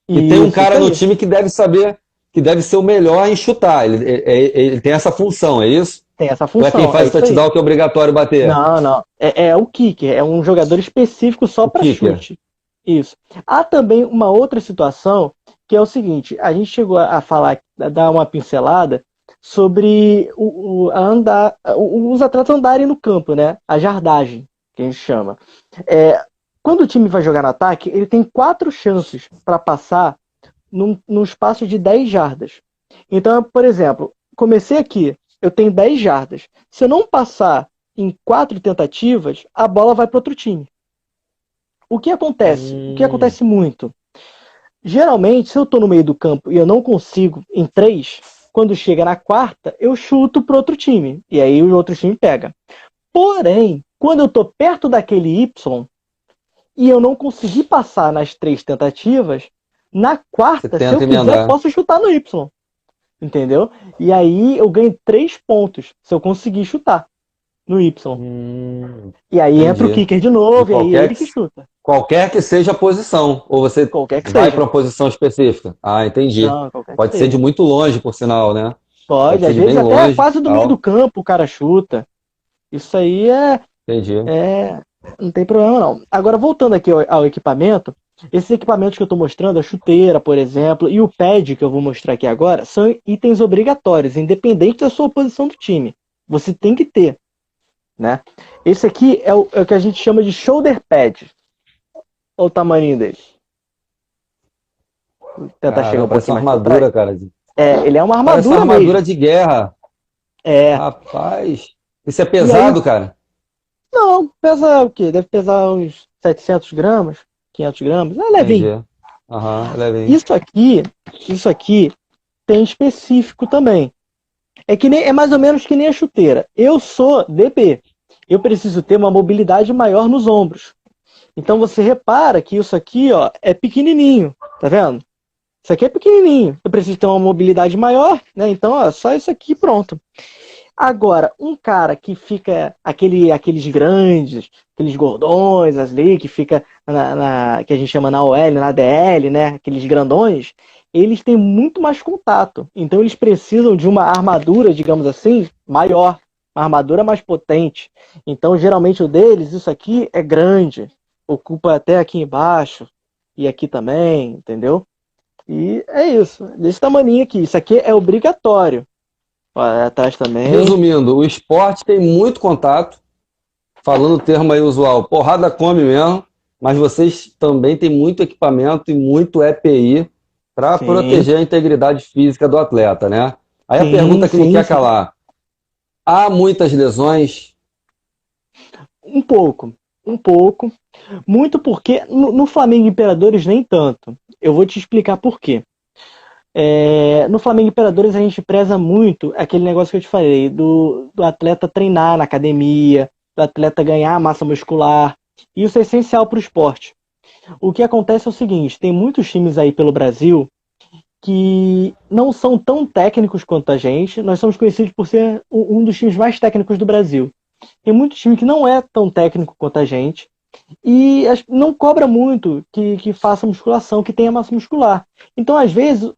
E tem um cara no time que deve saber, que deve ser o melhor em chutar. Ele tem essa função, é isso? Tem essa função. Para quem faz touchdown que é obrigatório bater. Não. É o kicker. É um jogador específico só para chute. Isso. Há também uma outra situação que é o seguinte. A gente chegou a falar, a dar uma pincelada sobre os atletas andarem no campo, né? A jardagem, que a gente chama. Quando o time vai jogar no ataque, ele tem 4 chances para passar num espaço de 10 jardas. Então, por exemplo, comecei aqui, eu tenho 10 jardas. Se eu não passar em 4 tentativas, a bola vai para outro time. O que acontece? O que acontece muito? Geralmente, se eu estou no meio do campo e eu não consigo em 3, quando chega na 4ª, eu chuto para outro time. E aí o outro time pega. Porém, quando eu estou perto daquele Y e eu não consegui passar nas 3 tentativas, na 4ª, se eu quiser, eu posso chutar no Y. Entendeu? E aí eu ganho 3 pontos se eu conseguir chutar no Y. E aí entra o kicker de novo e aí ele que chuta. Qualquer que seja a posição. Ou você vai para uma posição específica. Ah, entendi. Não, pode ser de muito longe, por sinal, né? Pode às vezes até longe, quase do meio do campo o cara chuta. Isso aí Entendi. Não tem problema não. Agora, voltando aqui ao equipamento, esses equipamentos que eu estou mostrando, a chuteira, por exemplo, e o pad que eu vou mostrar aqui agora, são itens obrigatórios, independente da sua posição do time. Você tem que ter, né? Esse aqui é o que a gente chama de shoulder pad. Olha o tamanho dele. Vou tentar chegar um pouquinho mais armadura, cara. Ele é uma armadura mesmo. Armadura de guerra. Rapaz. Isso é pesado, cara? Não, pesa o quê? Deve pesar uns 700 gramas, 500 gramas. É levinho. É levinho. Isso aqui tem específico também. É mais ou menos que nem a chuteira. Eu sou DB. Eu preciso ter uma mobilidade maior nos ombros. Então você repara que isso aqui, ó, é pequenininho. Tá vendo? Isso aqui é pequenininho. Eu preciso ter uma mobilidade maior, né? Então, ó, só isso aqui pronto. Agora, um cara que fica aqueles grandes, aqueles gordões ali, que fica que a gente chama na OL, na DL, né? Aqueles grandões, eles têm muito mais contato. Então eles precisam de uma armadura, digamos assim, maior, uma armadura mais potente. Então, geralmente o deles, isso aqui é grande, ocupa até aqui embaixo e aqui também, entendeu? E é isso, desse tamaninho aqui. Isso aqui é obrigatório. Atrás também. Resumindo, o esporte tem muito contato, falando o termo aí usual, porrada come mesmo, mas vocês também têm muito equipamento e muito EPI para Sim, proteger a integridade física do atleta, né? Aí a sim, pergunta que não sim, quer sim. calar, há muitas lesões? Um pouco, um pouco. Muito porque no Flamengo Imperadores nem tanto. Eu vou te explicar por quê. No Flamengo Imperadores a gente preza muito aquele negócio que eu te falei, do atleta treinar na academia, do atleta ganhar massa muscular. Isso é essencial para o esporte. O que acontece é o seguinte, tem muitos times aí pelo Brasil que não são tão técnicos quanto a gente. Nós somos conhecidos por ser um dos times mais técnicos do Brasil. Tem muito time que não é tão técnico quanto a gente e não cobra muito que faça musculação, que tenha massa muscular. Então, às vezes,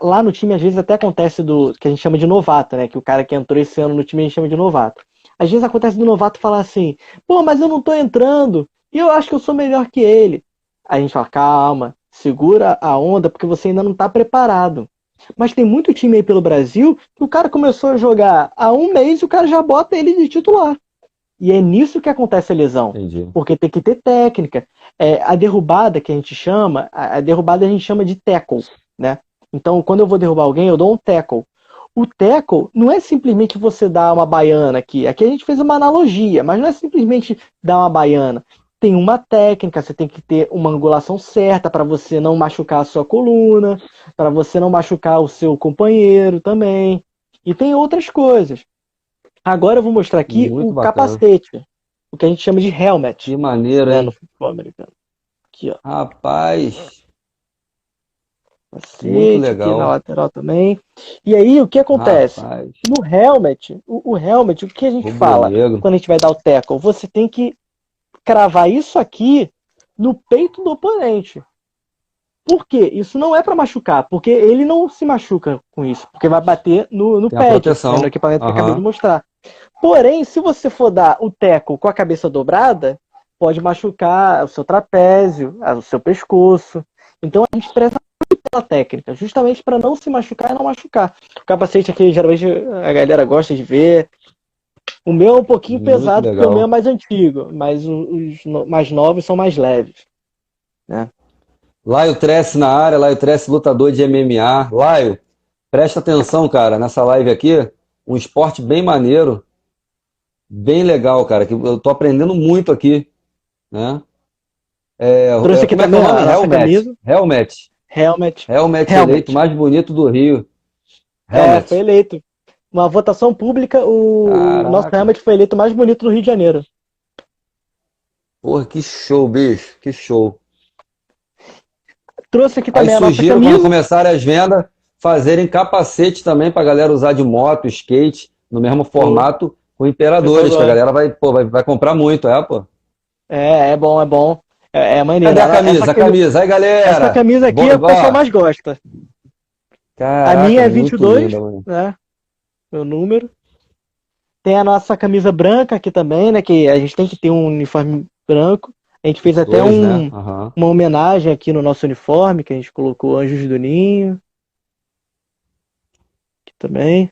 lá no time, às vezes até acontece do que a gente chama de novato, né? Que o cara que entrou esse ano no time a gente chama de novato. Às vezes acontece do novato falar assim, pô, mas eu não tô entrando e eu acho que eu sou melhor que ele. Aí a gente fala, calma, segura a onda porque você ainda não tá preparado. Mas tem muito time aí pelo Brasil que o cara começou a jogar há um mês e o cara já bota ele de titular. E é nisso que acontece a lesão. Entendi. Porque tem que ter técnica. A derrubada que a gente chama, a derrubada a gente chama de tackle, né? Então, quando eu vou derrubar alguém, eu dou um tackle. O tackle não é simplesmente você dar uma baiana aqui. Aqui a gente fez uma analogia, mas não é simplesmente dar uma baiana. Tem uma técnica, você tem que ter uma angulação certa para você não machucar a sua coluna, para você não machucar o seu companheiro também. E tem outras coisas. Agora eu vou mostrar aqui Muito o bacana. capacete, o que a gente chama de helmet, Que maneiro, né, hein? no futebol americano. Aqui, ó, Rapaz, muito capacete, aqui na legal. lateral também. E aí, o que acontece? Rapaz, No helmet, o helmet, o que a gente fala rubro-negro. quando a gente vai dar o tackle? Você tem que cravar isso aqui no peito do oponente. Por quê? Isso não é para machucar, porque ele não se machuca com isso, porque vai bater no Tem a pad, né, proteção. no equipamento que eu acabei de Aham. mostrar. Porém, se você for dar o tackle com a cabeça dobrada, pode machucar o seu trapézio, o seu pescoço. Então a gente preza muito pela técnica, justamente para não se machucar e não machucar. O capacete aqui, geralmente, a galera gosta de ver. O meu é um pouquinho Muito pesado, porque o meu é legal. mais antigo, mas os mais novos são mais leves, né? Laio Trece na área, Laio Trece lutador de MMA. Laio, presta atenção, cara, nessa live aqui. Um esporte bem maneiro, bem legal, cara, que eu tô aprendendo muito aqui, né? Trouxe aqui Como é que é o também nome? a nossa Helmet. camisa, Helmet. helmet, Helmet eleito helmet. mais bonito do Rio. Foi Helmet. eleito. Uma votação pública, o nosso Caraca. helmet foi eleito o mais bonito do Rio de Janeiro. Porra, que show, bicho. Que show. Trouxe aqui Aí também a nossa sugiro, quando camisa. começarem as vendas, fazerem capacete também pra galera usar de moto, skate, no mesmo Pô, o formato com pessoal imperadores, que a gosta. galera vai comprar muito, pô. É bom, é bom. É maneiro. Cadê a camisa? A camisa. Aí, Essa galera! camisa aqui é o pessoal Ó, mais gosta. A caraca, minha é muito 22, linda, mano. né? Meu número. Tem a nossa camisa branca aqui também, né? Que a gente tem que ter um uniforme branco. A gente fez até Dois, né? Aham. uma homenagem aqui no nosso uniforme, que a gente colocou Anjos do Ninho. Aqui também.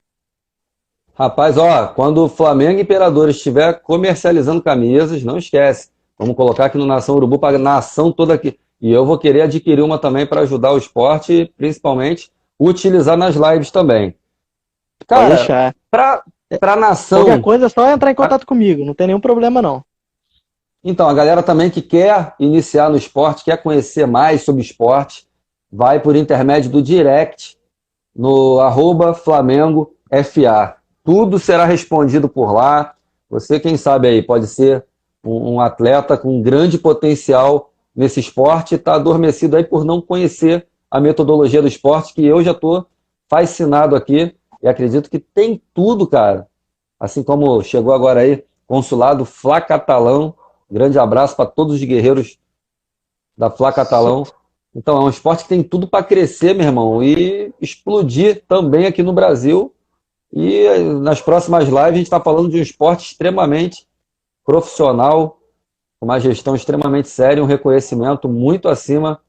Rapaz, ó, quando o Flamengo Imperador estiver comercializando camisas, não esquece. Vamos colocar aqui no Nação Urubu para a nação toda aqui. E eu vou querer adquirir uma também para ajudar o esporte, principalmente utilizar nas lives também. Pode Cara, deixar. para Qualquer nação. coisa é só entrar em a- contato comigo. Não tem nenhum problema, não. Então, a galera também que quer iniciar no esporte, quer conhecer mais sobre esporte, vai por intermédio do direct no @FlamengoFA. Tudo será respondido por lá. Você, quem sabe aí, pode ser um atleta com grande potencial nesse esporte e está adormecido aí por não conhecer a metodologia do esporte, que eu já estou fascinado aqui e acredito que tem tudo, cara. Assim como chegou agora aí, consulado Fla Catalão. Grande abraço para todos os guerreiros da Fla Catalão. Então, é um esporte que tem tudo para crescer, meu irmão, e explodir também aqui no Brasil. E nas próximas lives a gente está falando de um esporte extremamente profissional, com uma gestão extremamente séria, um reconhecimento muito acima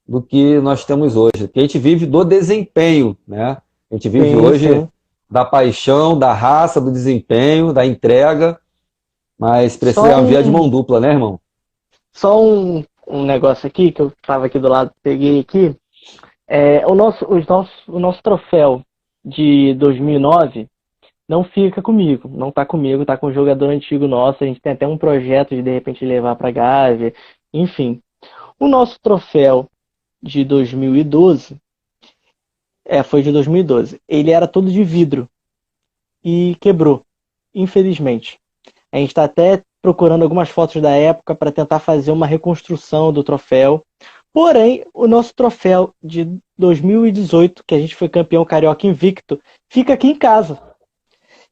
do que nós temos hoje. Porque a gente vive do desempenho, né? A gente vive Sim, hoje sim. da paixão, da raça, do desempenho, da entrega, mas precisa Só uma via de um, mão dupla, né, irmão? só um negócio aqui, que eu tava aqui do lado, peguei aqui. O nosso troféu de 2009 não fica comigo, não tá comigo, tá com um jogador antigo nosso. A gente tem até um projeto de repente levar pra Gávea, enfim. O nosso troféu de 2012, foi de 2012. Ele era todo de vidro e quebrou, infelizmente. A gente está até procurando algumas fotos da época para tentar fazer uma reconstrução do troféu. Porém, o nosso troféu de 2018, que a gente foi campeão carioca invicto, fica aqui em casa.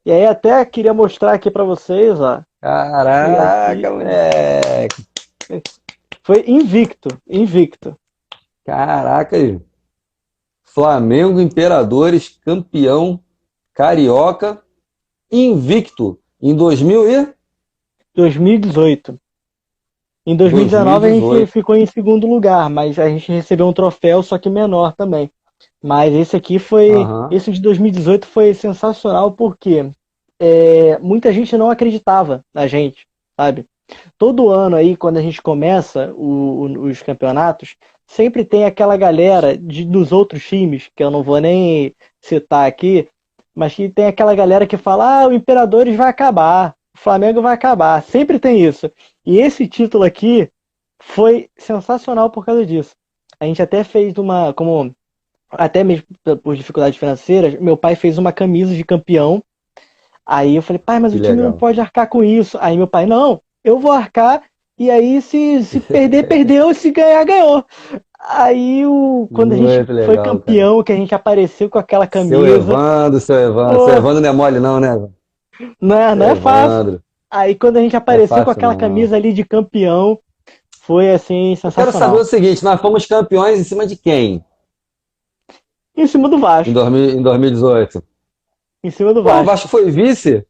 E aí até queria mostrar aqui para vocês, ó. E Caraca, aqui moleque! foi invicto. Caraca, aí. Flamengo Imperadores, campeão carioca, invicto em 2018. Em 2019 a gente 2018. ficou em segundo lugar, mas a gente recebeu um troféu, só que menor também. Mas esse aqui foi. Aham. Esse de 2018 foi sensacional porque muita gente não acreditava na gente, sabe? Todo ano aí, quando a gente começa os campeonatos, sempre tem aquela galera dos outros times, que eu não vou nem citar aqui, mas que tem aquela galera que fala: o Imperadores vai acabar, o Flamengo vai acabar. Sempre tem isso. E esse título aqui foi sensacional por causa disso. A gente até fez até mesmo por dificuldades financeiras, meu pai fez uma camisa de campeão. Aí eu falei: pai, mas Que o time não legal. pode arcar com isso. Aí meu pai: não, eu vou arcar, e aí se perder, perdeu, se ganhar, ganhou. Aí quando a gente Muito foi legal, cara. campeão, que a gente apareceu com aquela Seu camisa, Evandro, seu Evandro. pô, Seu Evandro não é mole, não, né? não Seu é fácil. Evandro. Aí quando a gente Não é apareceu com fácil, aquela não. camisa ali de campeão, foi assim, Eu quero saber o sensacional. seguinte: nós fomos campeões em cima de quem Em cima do em Vasco. 2018? Em cima do Pô, o Vasco. Vasco foi vice?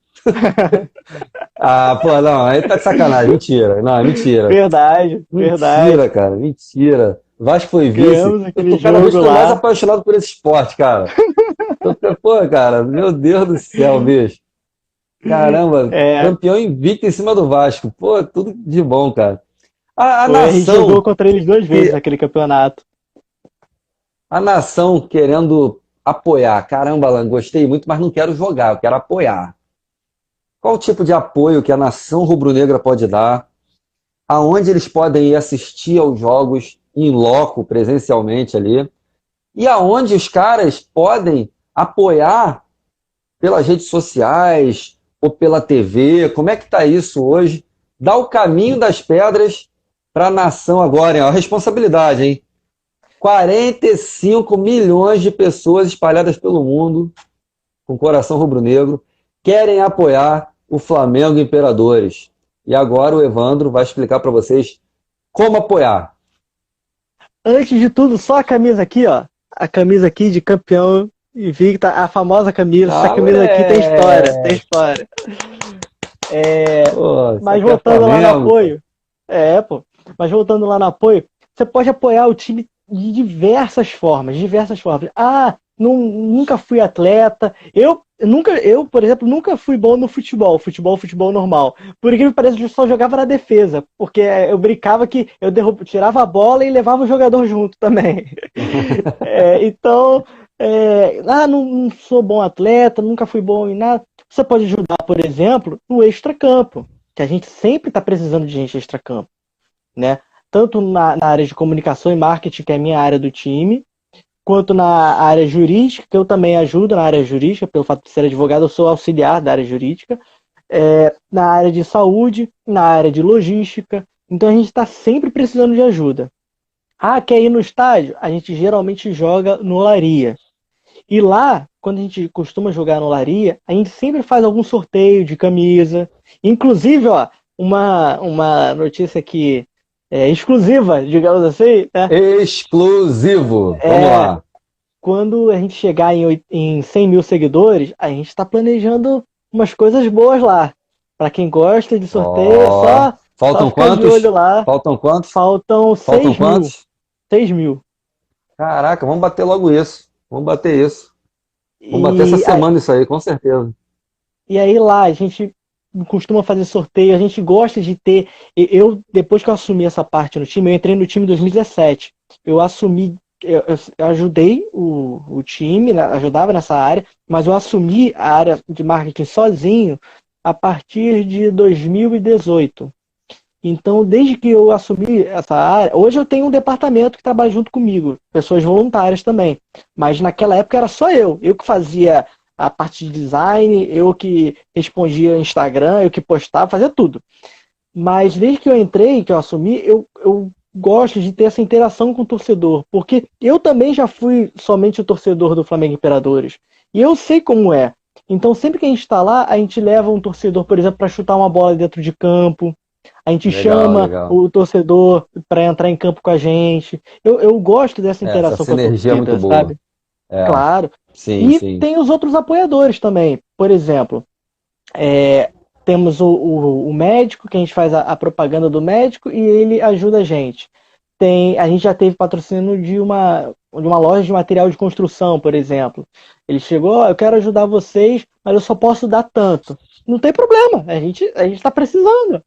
Ah, pô, não, aí tá de sacanagem. Mentira. Não, mentira. Verdade, Mentira, verdade. cara, mentira. O Vasco foi vice. Ganhamos Eu aquele tô cada vez jogo ficando mais lá. apaixonado por esse esporte, cara. Pô, cara, meu Deus do céu, bicho. Caramba, É, campeão invicto em cima do Vasco. Pô, tudo de bom, cara. A a gente jogou nação contra eles 2 vezes que naquele campeonato. a nação querendo apoiar. Caramba, Alan, gostei muito, mas não quero jogar, eu quero apoiar. Qual o tipo de apoio que a nação rubro-negra pode dar? Aonde eles podem ir assistir aos jogos em loco, presencialmente ali? E aonde os caras podem apoiar pelas redes sociais ou pela TV? Como é que está isso hoje? Dá o caminho das pedras para a nação agora, hein? A responsabilidade, hein? 45 milhões de pessoas espalhadas pelo mundo, com coração rubro-negro, querem apoiar o Flamengo Imperadores. E agora o Evandro vai explicar para vocês como apoiar. Antes de tudo, só a camisa aqui, ó. A camisa aqui de campeão invicta, a famosa camisa. Essa Ah, camisa aqui tem história, tem moleque! história. É, Pô, isso mas aqui é voltando lá no Flamengo, cara. apoio, pô. Mas voltando lá no apoio, você pode apoiar o time de diversas formas, diversas formas. Nunca fui atleta. Por exemplo, nunca fui bom no futebol normal. Por incrível que pareça, eu só jogava na defesa, porque eu brincava que eu tirava a bola e levava o jogador junto também. Então, não sou bom atleta, nunca fui bom em nada. Você pode ajudar, por exemplo, no extracampo, que a gente sempre está precisando de gente extracampo, né? Tanto na área de comunicação e marketing, que é a minha área do time, quanto na área jurídica, que eu também ajudo na área jurídica, pelo fato de ser advogado, eu sou auxiliar da área jurídica, na área de saúde, na área de logística. Então a gente está sempre precisando de ajuda. Quer ir no estádio? A gente geralmente joga no Olaria. E lá, quando a gente costuma jogar no Olaria, a gente sempre faz algum sorteio de camisa. Inclusive, ó, uma notícia aqui exclusiva, digamos assim, né? Exclusivo. Vamos lá. Quando a gente chegar em 100 mil seguidores, a gente está planejando umas coisas boas lá. Para quem gosta de sorteio, é Ó, só faltam ficar de olho quantos? lá. Faltam quantos? Faltam Faltam 6 mil. quantos? 6 mil. Caraca, vamos bater logo isso. Vamos bater isso. Vamos bater essa E, semana isso aí, com certeza. e aí lá a gente costuma fazer sorteio, a gente gosta de ter. Depois que eu assumi essa parte no time, eu entrei no time em 2017. Eu assumi, eu ajudei o time, né, ajudava nessa área, mas eu assumi a área de marketing sozinho a partir de 2018. Então, desde que eu assumi essa área, hoje eu tenho um departamento que trabalha junto comigo, pessoas voluntárias também. Mas naquela época era só eu que fazia a parte de design, eu que respondia no Instagram, eu que postava, fazia tudo. Mas desde que eu entrei, que eu assumi, eu gosto de ter essa interação com o torcedor, porque eu também já fui somente o torcedor do Flamengo Imperadores. E eu sei como é. Então, sempre que a gente está lá, a gente leva um torcedor, por exemplo, para chutar uma bola dentro de campo. A gente Legal, chama legal. o torcedor para entrar em campo com a gente. Eu gosto dessa Essa interação com a sinergia é muito torcida, boa. sabe? É, Claro. sim, E sim. tem os outros apoiadores também. Por exemplo, é, temos o médico, que a gente faz a propaganda do médico e ele ajuda a gente. A gente já teve patrocínio de uma loja de material de construção, por exemplo. Ele chegou, "Ó, eu quero ajudar vocês, mas eu só posso dar tanto." Não tem problema, a gente está precisando.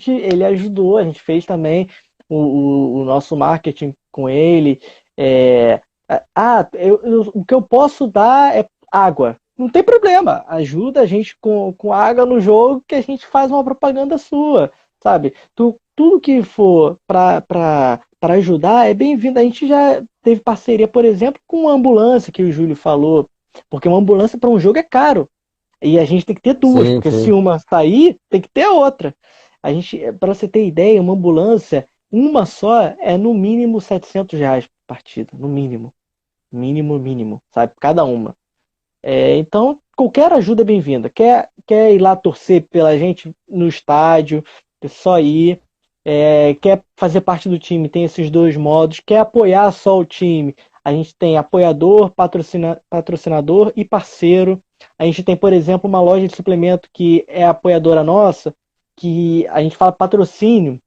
Ele ajudou, a gente fez também o nosso marketing com ele. É, o que eu posso dar é água. Não tem problema, ajuda a gente com água no jogo que a gente faz uma propaganda sua, sabe? Tudo que for para ajudar é bem-vindo. A gente já teve parceria, por exemplo, com uma ambulância que o Júlio falou, porque uma ambulância para um jogo é caro. E a gente tem que ter duas, Sim, porque se sim. uma sair, tem que ter a outra. Para você ter ideia, uma ambulância, uma só, é no mínimo R$ 700 por partida, no mínimo. Mínimo, mínimo, sabe? Cada uma. Então, qualquer ajuda é bem-vinda. Quer ir lá torcer pela gente no estádio, é só ir. Quer fazer parte do time, tem esses dois modos. Quer apoiar só o time, a gente tem apoiador, patrocinador e parceiro. A gente tem, por exemplo, uma loja de suplemento que é apoiadora nossa, que a gente fala patrocínio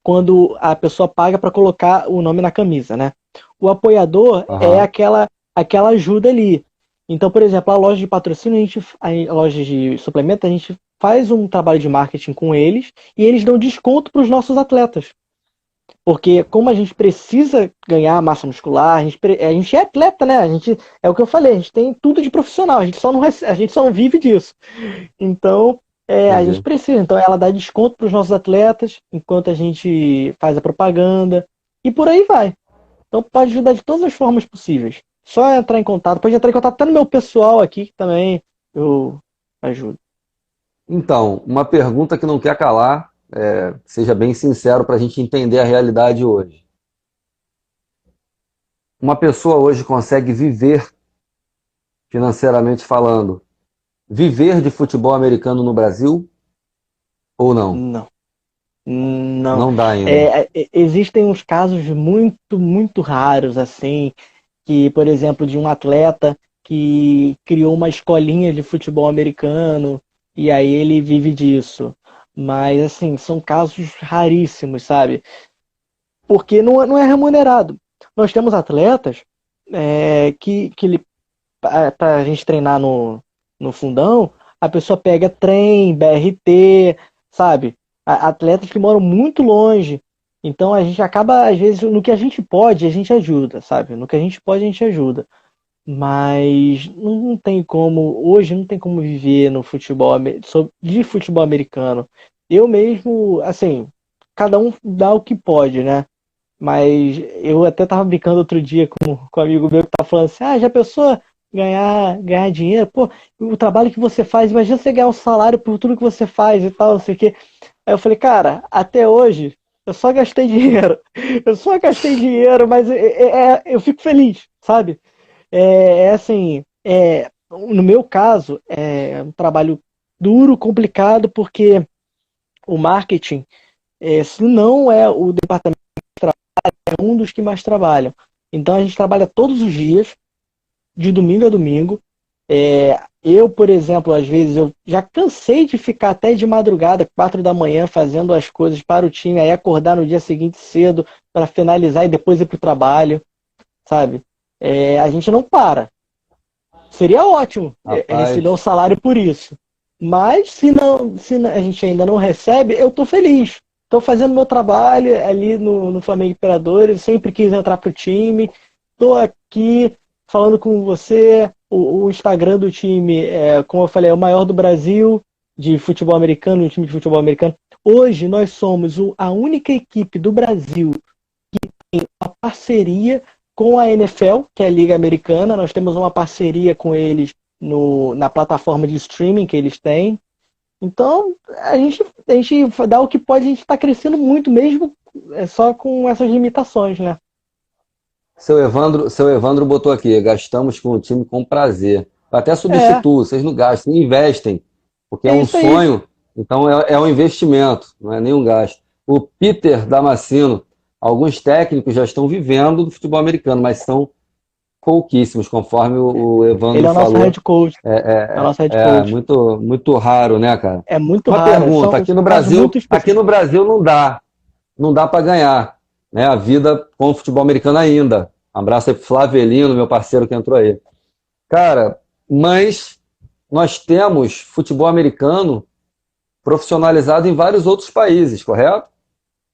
quando a pessoa paga para colocar o nome na camisa, né? O apoiador é Aham. aquela ajuda ali. Então, por exemplo, a loja de patrocínio, a loja de suplemento, a gente faz um trabalho de marketing com eles e eles dão desconto para os nossos atletas. Porque como a gente precisa ganhar massa muscular, a gente é atleta, né? É o que eu falei, a gente tem tudo de profissional, a gente só não vive disso. Então, a gente Entendi. precisa. Então, ela dá desconto para os nossos atletas, enquanto a gente faz a propaganda, e por aí vai. Então, pode ajudar de todas as formas possíveis. Só entrar em contato. Pode entrar em contato até no meu pessoal aqui, que também eu ajudo. Então, uma pergunta que não quer calar, seja bem sincero para a gente entender a realidade hoje. Uma pessoa hoje consegue viver, financeiramente falando, viver de futebol americano no Brasil ou não? Não, não. Não dá ainda. Existem uns casos muito, muito raros, assim, que, por exemplo, de um atleta que criou uma escolinha de futebol americano e aí ele vive disso. Mas, assim, são casos raríssimos, sabe? Porque não é remunerado. Nós temos atletas que para a gente treinar no fundão, a pessoa pega trem, BRT, sabe? Atletas que moram muito longe. Então a gente acaba, às vezes, no que a gente pode, a gente ajuda, sabe? No que a gente pode, a gente ajuda. Mas não tem como, hoje não tem como viver no futebol, de futebol americano. Eu mesmo, assim, cada um dá o que pode, né? Mas eu até tava brincando outro dia com um amigo meu que tava falando assim, já pensou ganhar dinheiro? Pô, o trabalho que você faz, imagina você ganhar um salário por tudo que você faz e tal, não sei o quê. Aí eu falei, cara, até hoje eu só gastei dinheiro. Eu só gastei dinheiro, mas eu fico feliz, sabe? Assim, no meu caso, é um trabalho duro, complicado, porque o marketing, se não é o departamento, é um dos que mais trabalham. Então a gente trabalha todos os dias, de domingo a domingo. Eu, por exemplo, às vezes eu já cansei de ficar até de madrugada, 4 da manhã, fazendo as coisas para o time, aí acordar no dia seguinte cedo para finalizar e depois ir para o trabalho, sabe? A gente não para. Seria ótimo Rapaz, receber um salário por isso. Mas se a gente ainda não recebe, eu tô feliz. Tô fazendo meu trabalho ali no Flamengo Imperadores, sempre quis entrar pro time. Tô aqui falando com você. O Instagram do time, como eu falei, é o maior do Brasil de futebol americano, um time de futebol americano. Hoje nós somos a única equipe do Brasil a parceria com a NFL, que é a Liga Americana. Nós temos uma parceria com eles na plataforma de streaming que eles têm. Então, a gente dá o que pode, a gente está crescendo muito mesmo, só com essas limitações, né? seu Evandro botou aqui, gastamos com o time com prazer. Eu até É, substituo, vocês não gastam, investem, porque é é um isso aí. sonho, então é um investimento, não é nenhum gasto. O Peter Damasceno, alguns técnicos já estão vivendo do futebol americano, mas são pouquíssimos, conforme o Ele Evandro é o nosso falou. head coach. É o nosso head coach. Muito, muito raro, né, cara? É muito Uma raro, pergunta, são casos muito aqui no específicos. Brasil não dá para ganhar, né? A vida com o futebol americano ainda. Um abraço aí pro Flavelino, meu parceiro que entrou aí. Cara, mas nós temos futebol americano profissionalizado em vários outros países, correto?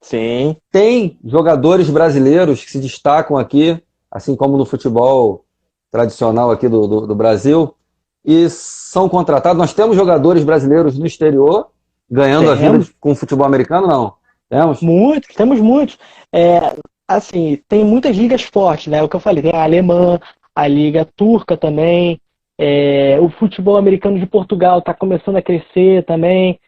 Sim, Tem jogadores brasileiros que se destacam aqui, assim como no futebol tradicional aqui do Brasil, e são contratados. Nós temos jogadores brasileiros no exterior ganhando a vida temos. com futebol americano, não? Temos? Muitos, temos muitos. É, assim, tem muitas ligas fortes, né? O que eu falei, tem a alemã, a liga turca também, o futebol americano de Portugal está começando a crescer também.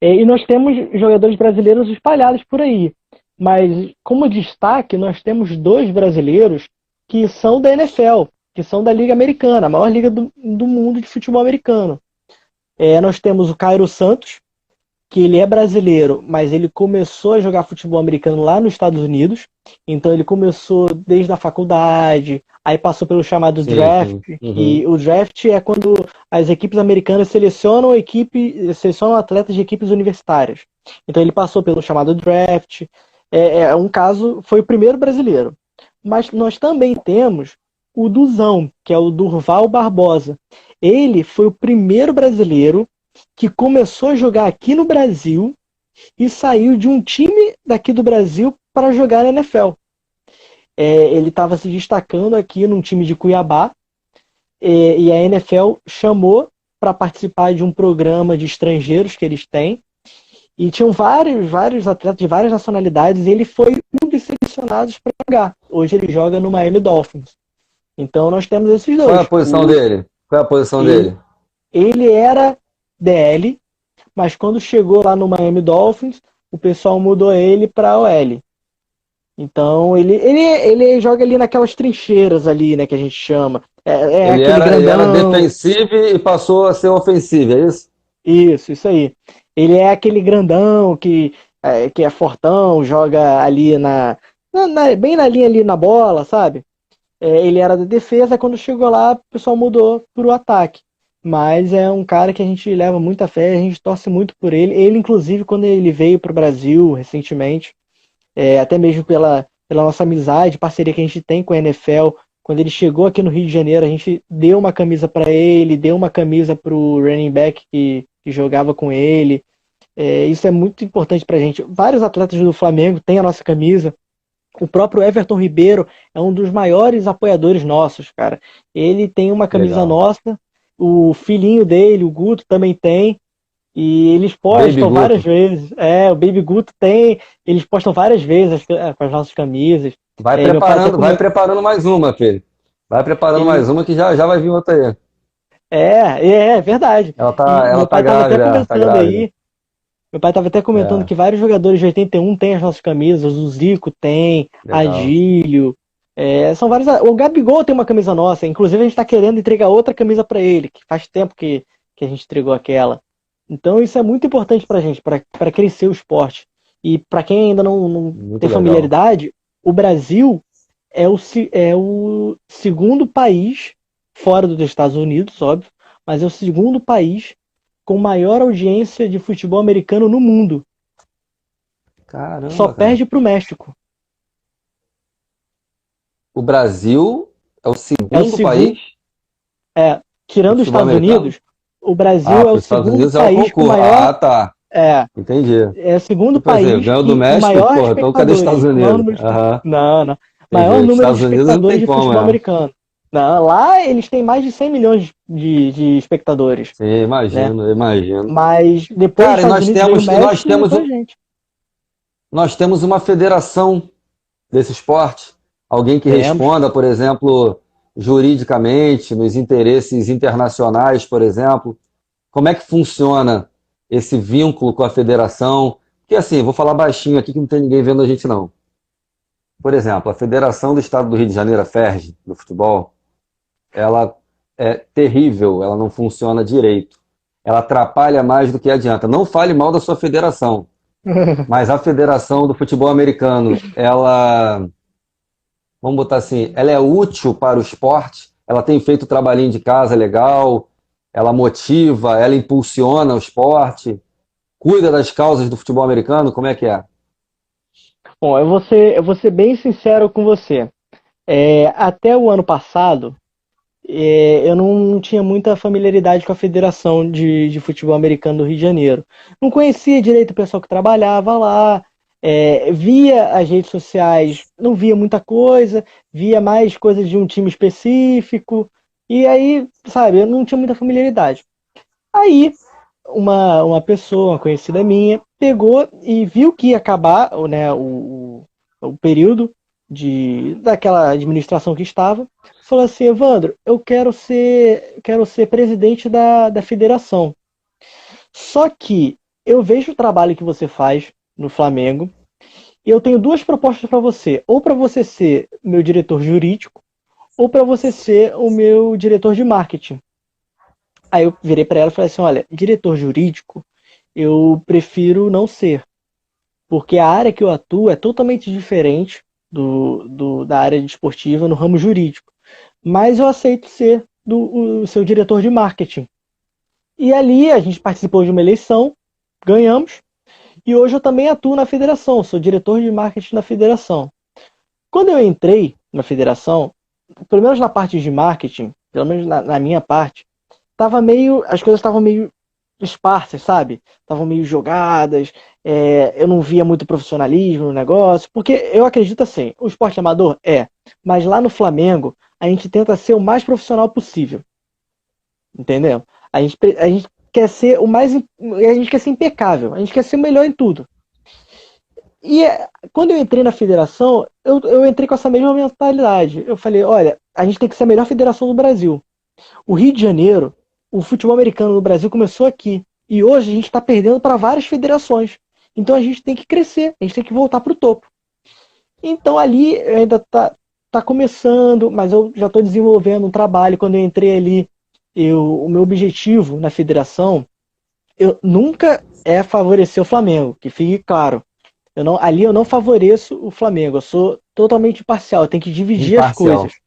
E nós temos jogadores brasileiros espalhados por aí. Mas, como destaque, nós temos dois brasileiros que são da NFL, que são da Liga Americana, a maior liga do mundo de futebol americano. Nós temos o Cairo Santos, que ele é brasileiro, mas ele começou a jogar futebol americano lá nos Estados Unidos. Então ele começou desde a faculdade, aí passou pelo chamado Sim, draft, sim. Uhum. que o draft é quando as equipes americanas selecionam atletas de equipes universitárias. Então ele passou pelo chamado draft. É um caso, foi o primeiro brasileiro. Mas nós também temos o Duzão, que é o Durval Barbosa. Ele foi o primeiro brasileiro que começou a jogar aqui no Brasil e saiu de um time daqui do Brasil para jogar na NFL. Ele estava se destacando aqui num time de Cuiabá, e a NFL chamou para participar de um programa de estrangeiros que eles têm. E tinham vários atletas de várias nacionalidades, e ele foi um dos selecionados para jogar. Hoje ele joga no Miami Dolphins. Então nós temos esses Qual é a dois. posição dele? Qual é a posição Ele, dele? ele era DL, mas quando chegou lá no Miami Dolphins, o pessoal mudou ele para OL. Então ele joga ali naquelas trincheiras ali, né, que a gente chama. É aquele Ele era grandão. defensivo e passou a ser ofensivo, é isso? Isso aí. Ele é aquele grandão que é fortão, joga ali bem na linha ali na bola, sabe? Ele era da defesa, quando chegou lá, o pessoal mudou para o ataque. Mas é um cara que a gente leva muita fé, a gente torce muito por ele. Ele, inclusive, quando ele veio para o Brasil recentemente, até mesmo pela nossa amizade, parceria que a gente tem com a NFL, quando ele chegou aqui no Rio de Janeiro, a gente deu uma camisa para ele, deu uma camisa para o running back que jogava com ele. Isso é muito importante para a gente. Vários atletas do Flamengo têm a nossa camisa. O próprio Everton Ribeiro é um dos maiores apoiadores nossos, cara. Ele tem uma camisa Legal. nossa, o filhinho dele, o Guto, também tem. E eles Baby postam várias Guto. vezes. O Baby Guto tem. Eles postam várias vezes com as nossas camisas. Meu pai até Vai preparando mais uma, filho. Vai preparando ele, mais uma que já vai vir outra aí. é verdade. E Ela meu tá pai estava até grávida, tá comentando grávida. aí. Meu pai estava até comentando É, que vários jogadores de 81 têm as nossas camisas. O Zico tem, legal. Adílio. São vários. O Gabigol tem uma camisa nossa. Inclusive, a gente está querendo entregar outra camisa para ele, que faz tempo que a gente entregou aquela. Então, isso é muito importante para a gente, para crescer o esporte. E para quem ainda não Muito tem legal. familiaridade, o Brasil é o segundo país, fora dos Estados Unidos, óbvio, mas é o segundo país com maior audiência de futebol americano no mundo. Só Caramba, cara. perde para o México. O Brasil é o É o segundo segundo. país. No tirando os futebol Estados americano? Unidos, o Brasil Ah, é para o os Estados segundo Unidos é o país com concurso. Ah, maior. tá. É, Entendi. é o segundo Tipo assim, país ganhou do que, com México, maior porra, então cadê os Estados espectadores, com maior Unidos? número de, Aham, não, não, maior entendi. número de Estados Unidos não espectadores tem de como, futebol é. americano. Não, lá eles têm mais de 100 milhões de espectadores, Sim, né? imagino, imagino. Mas depois dos Cara, e Estados Unidos veio o nós México e temos, depois a gente. nós temos uma federação desse esporte. Alguém que Temos. responda, por exemplo, juridicamente, nos interesses internacionais, por exemplo. Como é que funciona esse vínculo com a federação? Porque assim, vou falar baixinho aqui que não tem ninguém vendo a gente não. Por exemplo, a Federação do Estado do Rio de Janeiro, a FERJ, do futebol, ela é terrível, ela não funciona direito. Ela atrapalha mais do que adianta. Não fale mal da sua federação, mas a Federação do Futebol Americano, ela, vamos botar assim, ela é útil para o esporte, ela tem feito trabalhinho de casa legal, ela motiva, ela impulsiona o esporte, cuida das causas do futebol americano, como é que é? Bom, eu vou ser bem sincero com você. Até o ano passado, eu não tinha muita familiaridade com a Federação de Futebol Americano do Rio de Janeiro. Não conhecia direito o pessoal que trabalhava lá, via as redes sociais, não via muita coisa, via mais coisas de um time específico, e aí, sabe, eu não tinha muita familiaridade. Aí, uma pessoa, uma conhecida minha, pegou e viu que ia acabar, né, o período daquela administração que estava, falou assim: Evandro, eu quero ser presidente da federação. Só que eu vejo o trabalho que você faz no Flamengo e eu tenho duas propostas para você. Ou para você ser meu diretor jurídico, ou para você ser o meu diretor de marketing. Aí eu virei para ela e falei assim: olha, diretor jurídico, eu prefiro não ser, porque a área que eu atuo é totalmente diferente da área desportiva no ramo jurídico. Mas eu aceito ser o seu diretor de marketing. E ali a gente participou de uma eleição, ganhamos, e hoje eu também atuo na federação, sou diretor de marketing da federação. Quando eu entrei na federação, pelo menos na parte de marketing, pelo menos na minha parte, as coisas estavam meio esparsas, sabe? Estavam meio jogadas, eu não via muito profissionalismo no negócio, porque eu acredito assim, o esporte amador mas lá no Flamengo a gente tenta ser o mais profissional possível, entendeu? A gente quer ser a gente quer ser impecável, a gente quer ser o melhor em tudo. E quando eu entrei na federação, eu entrei com essa mesma mentalidade. Eu falei, olha, a gente tem que ser a melhor federação do Brasil. O Rio de Janeiro, o futebol americano no Brasil começou aqui. E hoje a gente está perdendo para várias federações. Então a gente tem que crescer, a gente tem que voltar para o topo. Então ali ainda tá começando, mas eu já estou desenvolvendo um trabalho. Quando eu entrei ali, o meu objetivo na federação, eu nunca é favorecer o Flamengo, que fique claro. Ali eu não favoreço o Flamengo, eu sou totalmente parcial, eu tenho que dividir as Imparcial. coisas.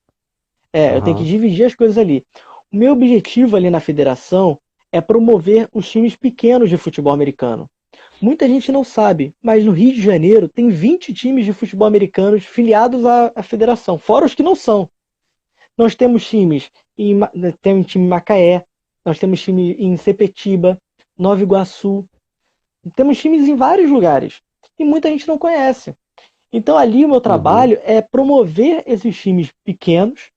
Eu tenho que dividir as coisas ali. O meu objetivo ali na federação é promover os times pequenos de futebol americano. Muita gente não sabe, mas no Rio de Janeiro tem 20 times de futebol americano filiados à federação, fora os que não são. Nós temos times temos time em Macaé, nós temos time em Sepetiba, Nova Iguaçu, temos times em vários lugares e muita gente não conhece. Então ali o meu trabalho é promover esses times pequenos.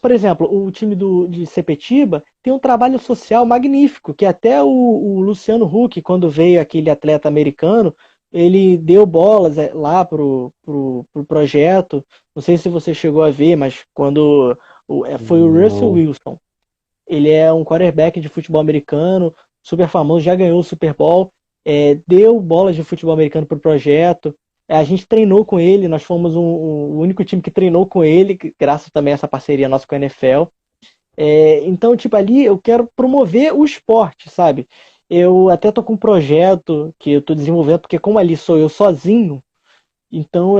Por exemplo, o time de Sepetiba tem um trabalho social magnífico, que até o Luciano Huck, quando veio aquele atleta americano, ele deu bolas lá pro projeto. Não sei se você chegou a ver, mas quando foi o Russell Wilson. Ele é um quarterback de futebol americano, super famoso, já ganhou o Super Bowl, deu bolas de futebol americano pro projeto. A gente treinou com ele, nós fomos o único time que treinou com ele, graças também a essa parceria nossa com a NFL. Então, tipo, ali eu quero promover o esporte, sabe? Eu até tô com um projeto que eu tô desenvolvendo, porque como ali sou eu sozinho, então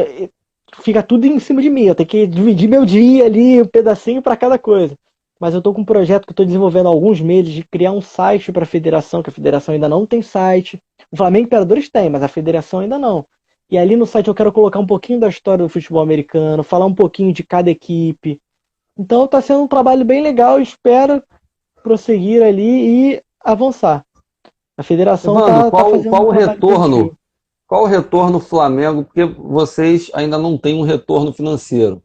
fica tudo em cima de mim. Eu tenho que dividir meu dia ali, um pedacinho para cada coisa. Mas eu tô com um projeto que eu tô desenvolvendo há alguns meses de criar um site para a federação, que a federação ainda não tem site. O Flamengo Imperadores tem, mas a federação ainda não. E ali no site eu quero colocar um pouquinho da história do futebol americano, falar um pouquinho de cada equipe, Então está sendo um trabalho bem legal, espero prosseguir ali e avançar. A federação Evandro, tá fazendo qual um o trabalho retorno? positivo. Qual o retorno Flamengo? Porque vocês ainda não têm um retorno financeiro.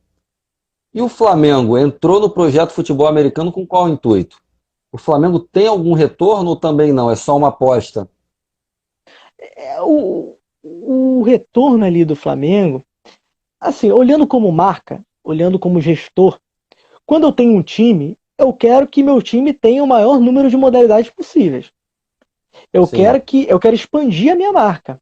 E o Flamengo entrou no projeto futebol americano com qual intuito? O Flamengo tem algum retorno ou também não? É só uma aposta? O retorno ali do Flamengo, assim, olhando como marca, olhando como gestor, quando eu tenho um time, eu quero que meu time tenha o maior número de modalidades possíveis. Sim, Eu quero expandir a minha marca.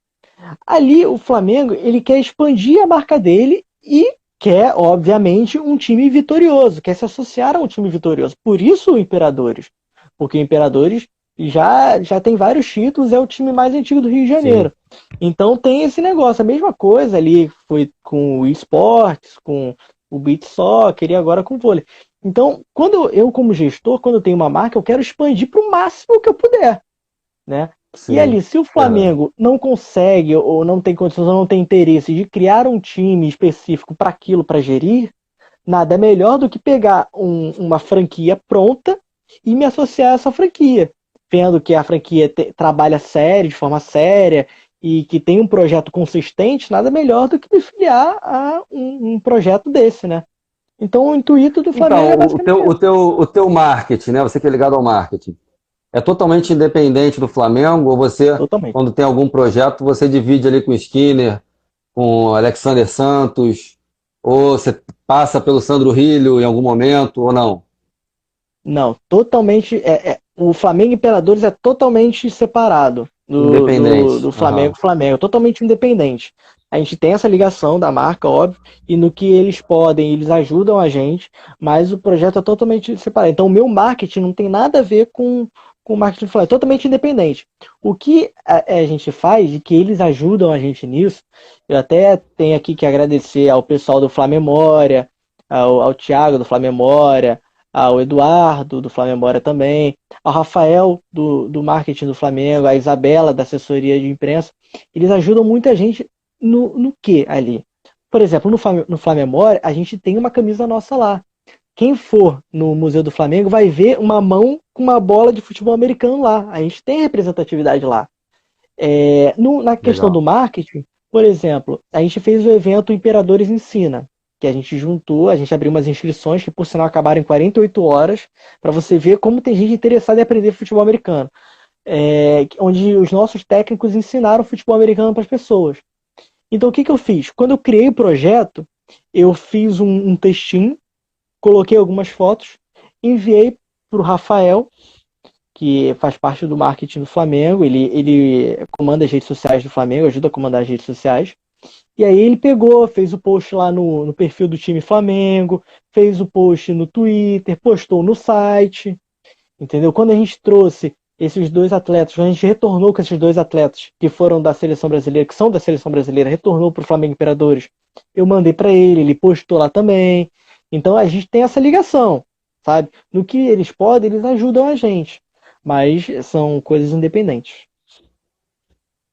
Ali o Flamengo, ele quer expandir a marca dele e quer, obviamente, um time vitorioso, quer se associar a um time vitorioso. Por isso o Imperadores, porque o Imperadores já tem vários títulos, é o time mais antigo do Rio de sim. Janeiro. Então tem esse negócio, a mesma coisa ali foi com o esportes, com o beach soccer e agora com o vôlei. Então, quando eu como gestor, quando eu tenho uma marca, eu quero expandir para o máximo que eu puder, né? E Sim, ali, se o verdade. Flamengo não consegue ou não tem condições ou não tem interesse de criar um time específico para aquilo, para gerir, nada é melhor do que pegar uma franquia pronta e me associar a essa franquia, vendo que a franquia trabalha sério, de forma séria e que tem um projeto consistente, nada melhor do que me filiar a um projeto desse, né? Então o intuito do Flamengo Então, é basicamente esse. o teu marketing, né? Você que é ligado ao marketing, é totalmente independente do Flamengo ou você, Totalmente. quando tem algum projeto, você divide ali com o Skinner, com o Alexander Santos, ou você passa pelo Sandro Rilho em algum momento, ou não? Não, totalmente. O Flamengo Imperadores é totalmente separado do Independente. Flamengo Aham. Flamengo, totalmente independente. A gente tem essa ligação da marca, óbvio, e no que eles podem, eles ajudam a gente, mas o projeto é totalmente separado. Então, o meu marketing não tem nada a ver com o marketing do Flamengo, é totalmente independente. O que a gente faz e que eles ajudam a gente nisso, eu até tenho aqui que agradecer ao pessoal do Flamemória, ao Thiago do Flamemória, ao Eduardo, do Flamengo também, ao Rafael, do marketing do Flamengo, a Isabela, da assessoria de imprensa. Eles ajudam muita gente no que ali? Por exemplo, no Flamengo, a gente tem uma camisa nossa lá. Quem for no Museu do Flamengo vai ver uma mão com uma bola de futebol americano lá. A gente tem representatividade lá. Na questão do Legal. marketing, por exemplo, a gente fez o evento Imperadores Ensina, que a gente juntou, a gente abriu umas inscrições que, por sinal, acabaram em 48 horas, para você ver como tem gente interessada em aprender futebol americano. Onde os nossos técnicos ensinaram futebol americano para as pessoas. Então, o que eu fiz? Quando eu criei o projeto, eu fiz um textinho, coloquei algumas fotos, enviei para o Rafael, que faz parte do marketing do Flamengo, ele comanda as redes sociais do Flamengo, ajuda a comandar as redes sociais. E aí ele pegou, fez o post lá no perfil do time Flamengo, fez o post no Twitter, postou no site, entendeu? Quando a gente trouxe esses dois atletas, quando a gente retornou com esses dois atletas que foram da seleção brasileira, que são da seleção brasileira, retornou para o Flamengo Imperadores, eu mandei para ele postou lá também. Então a gente tem essa ligação, sabe? No que eles podem, eles ajudam a gente, mas são coisas independentes.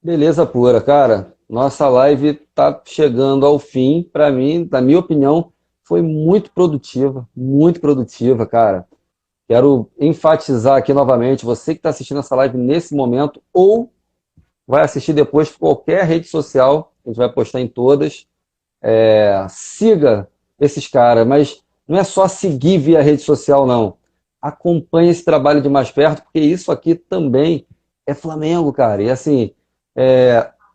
Beleza pura, cara. Nossa live tá chegando ao fim. Para mim, na minha opinião, foi muito produtiva, cara. Quero enfatizar aqui novamente, você que está assistindo essa live nesse momento ou vai assistir depois por qualquer rede social, a gente vai postar em todas. Siga esses caras, mas não é só seguir via rede social, não. Acompanhe esse trabalho de mais perto, porque isso aqui também é Flamengo, cara. E assim,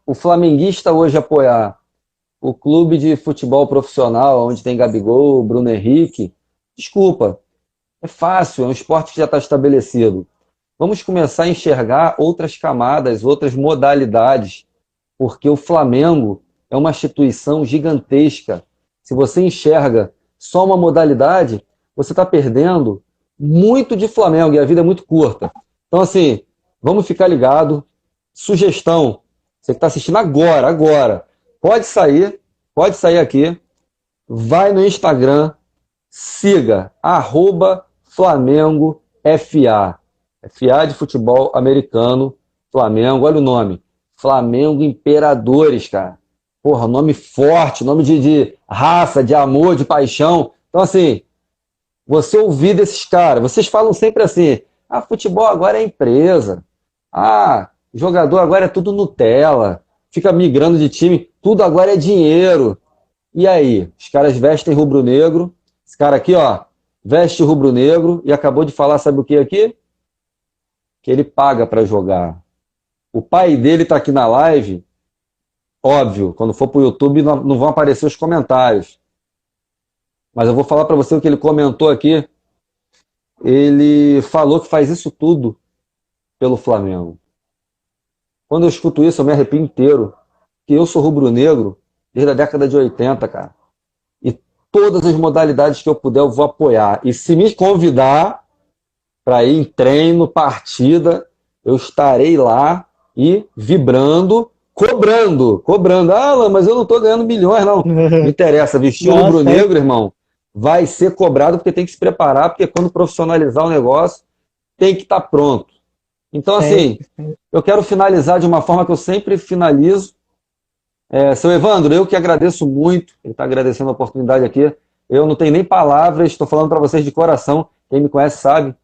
o flamenguista hoje apoiar o clube de futebol profissional, onde tem Gabigol, Bruno Henrique, desculpa, é fácil, é um esporte que já está estabelecido. Vamos começar a enxergar outras camadas, outras modalidades, porque o Flamengo é uma instituição gigantesca. Se você enxerga só uma modalidade, você está perdendo muito de Flamengo e a vida é muito curta. Então, assim, vamos ficar ligado. Sugestão, você que está assistindo agora, pode sair aqui, vai no Instagram, siga, @Flamengo FA. FA de futebol americano, Flamengo, olha o nome. Flamengo Imperadores, cara. Porra, nome forte, nome de raça, de amor, de paixão. Então, assim, Você ouvir desses caras. Vocês falam sempre assim: ah, futebol agora é empresa. Ah, jogador agora é tudo Nutella. Fica migrando de time. Tudo agora é dinheiro. E aí? Os caras vestem rubro-negro. Esse cara aqui, ó, veste rubro-negro e acabou de falar, sabe o que aqui? Que ele paga para jogar. O pai dele tá aqui na live. Óbvio, quando for pro YouTube não vão aparecer os comentários. Mas eu vou falar para você o que ele comentou aqui. Ele falou que faz isso tudo pelo Flamengo. Quando eu escuto isso, eu me arrepio inteiro. Que eu sou rubro-negro desde a década de 80, cara. E todas as modalidades que eu puder, eu vou apoiar. E se me convidar para ir em treino, partida, eu estarei lá e vibrando, cobrando. Ah, Alan, mas eu não estou ganhando milhões, não. Não interessa. Vestir o rubro-negro, irmão, vai ser cobrado porque tem que se preparar, porque quando profissionalizar o negócio, tem que estar pronto. Então, assim, eu quero finalizar de uma forma que eu sempre finalizo. Seu Evandro, eu que agradeço muito, ele está agradecendo a oportunidade aqui. Eu não tenho nem palavras, estou falando para vocês de coração, quem me conhece sabe,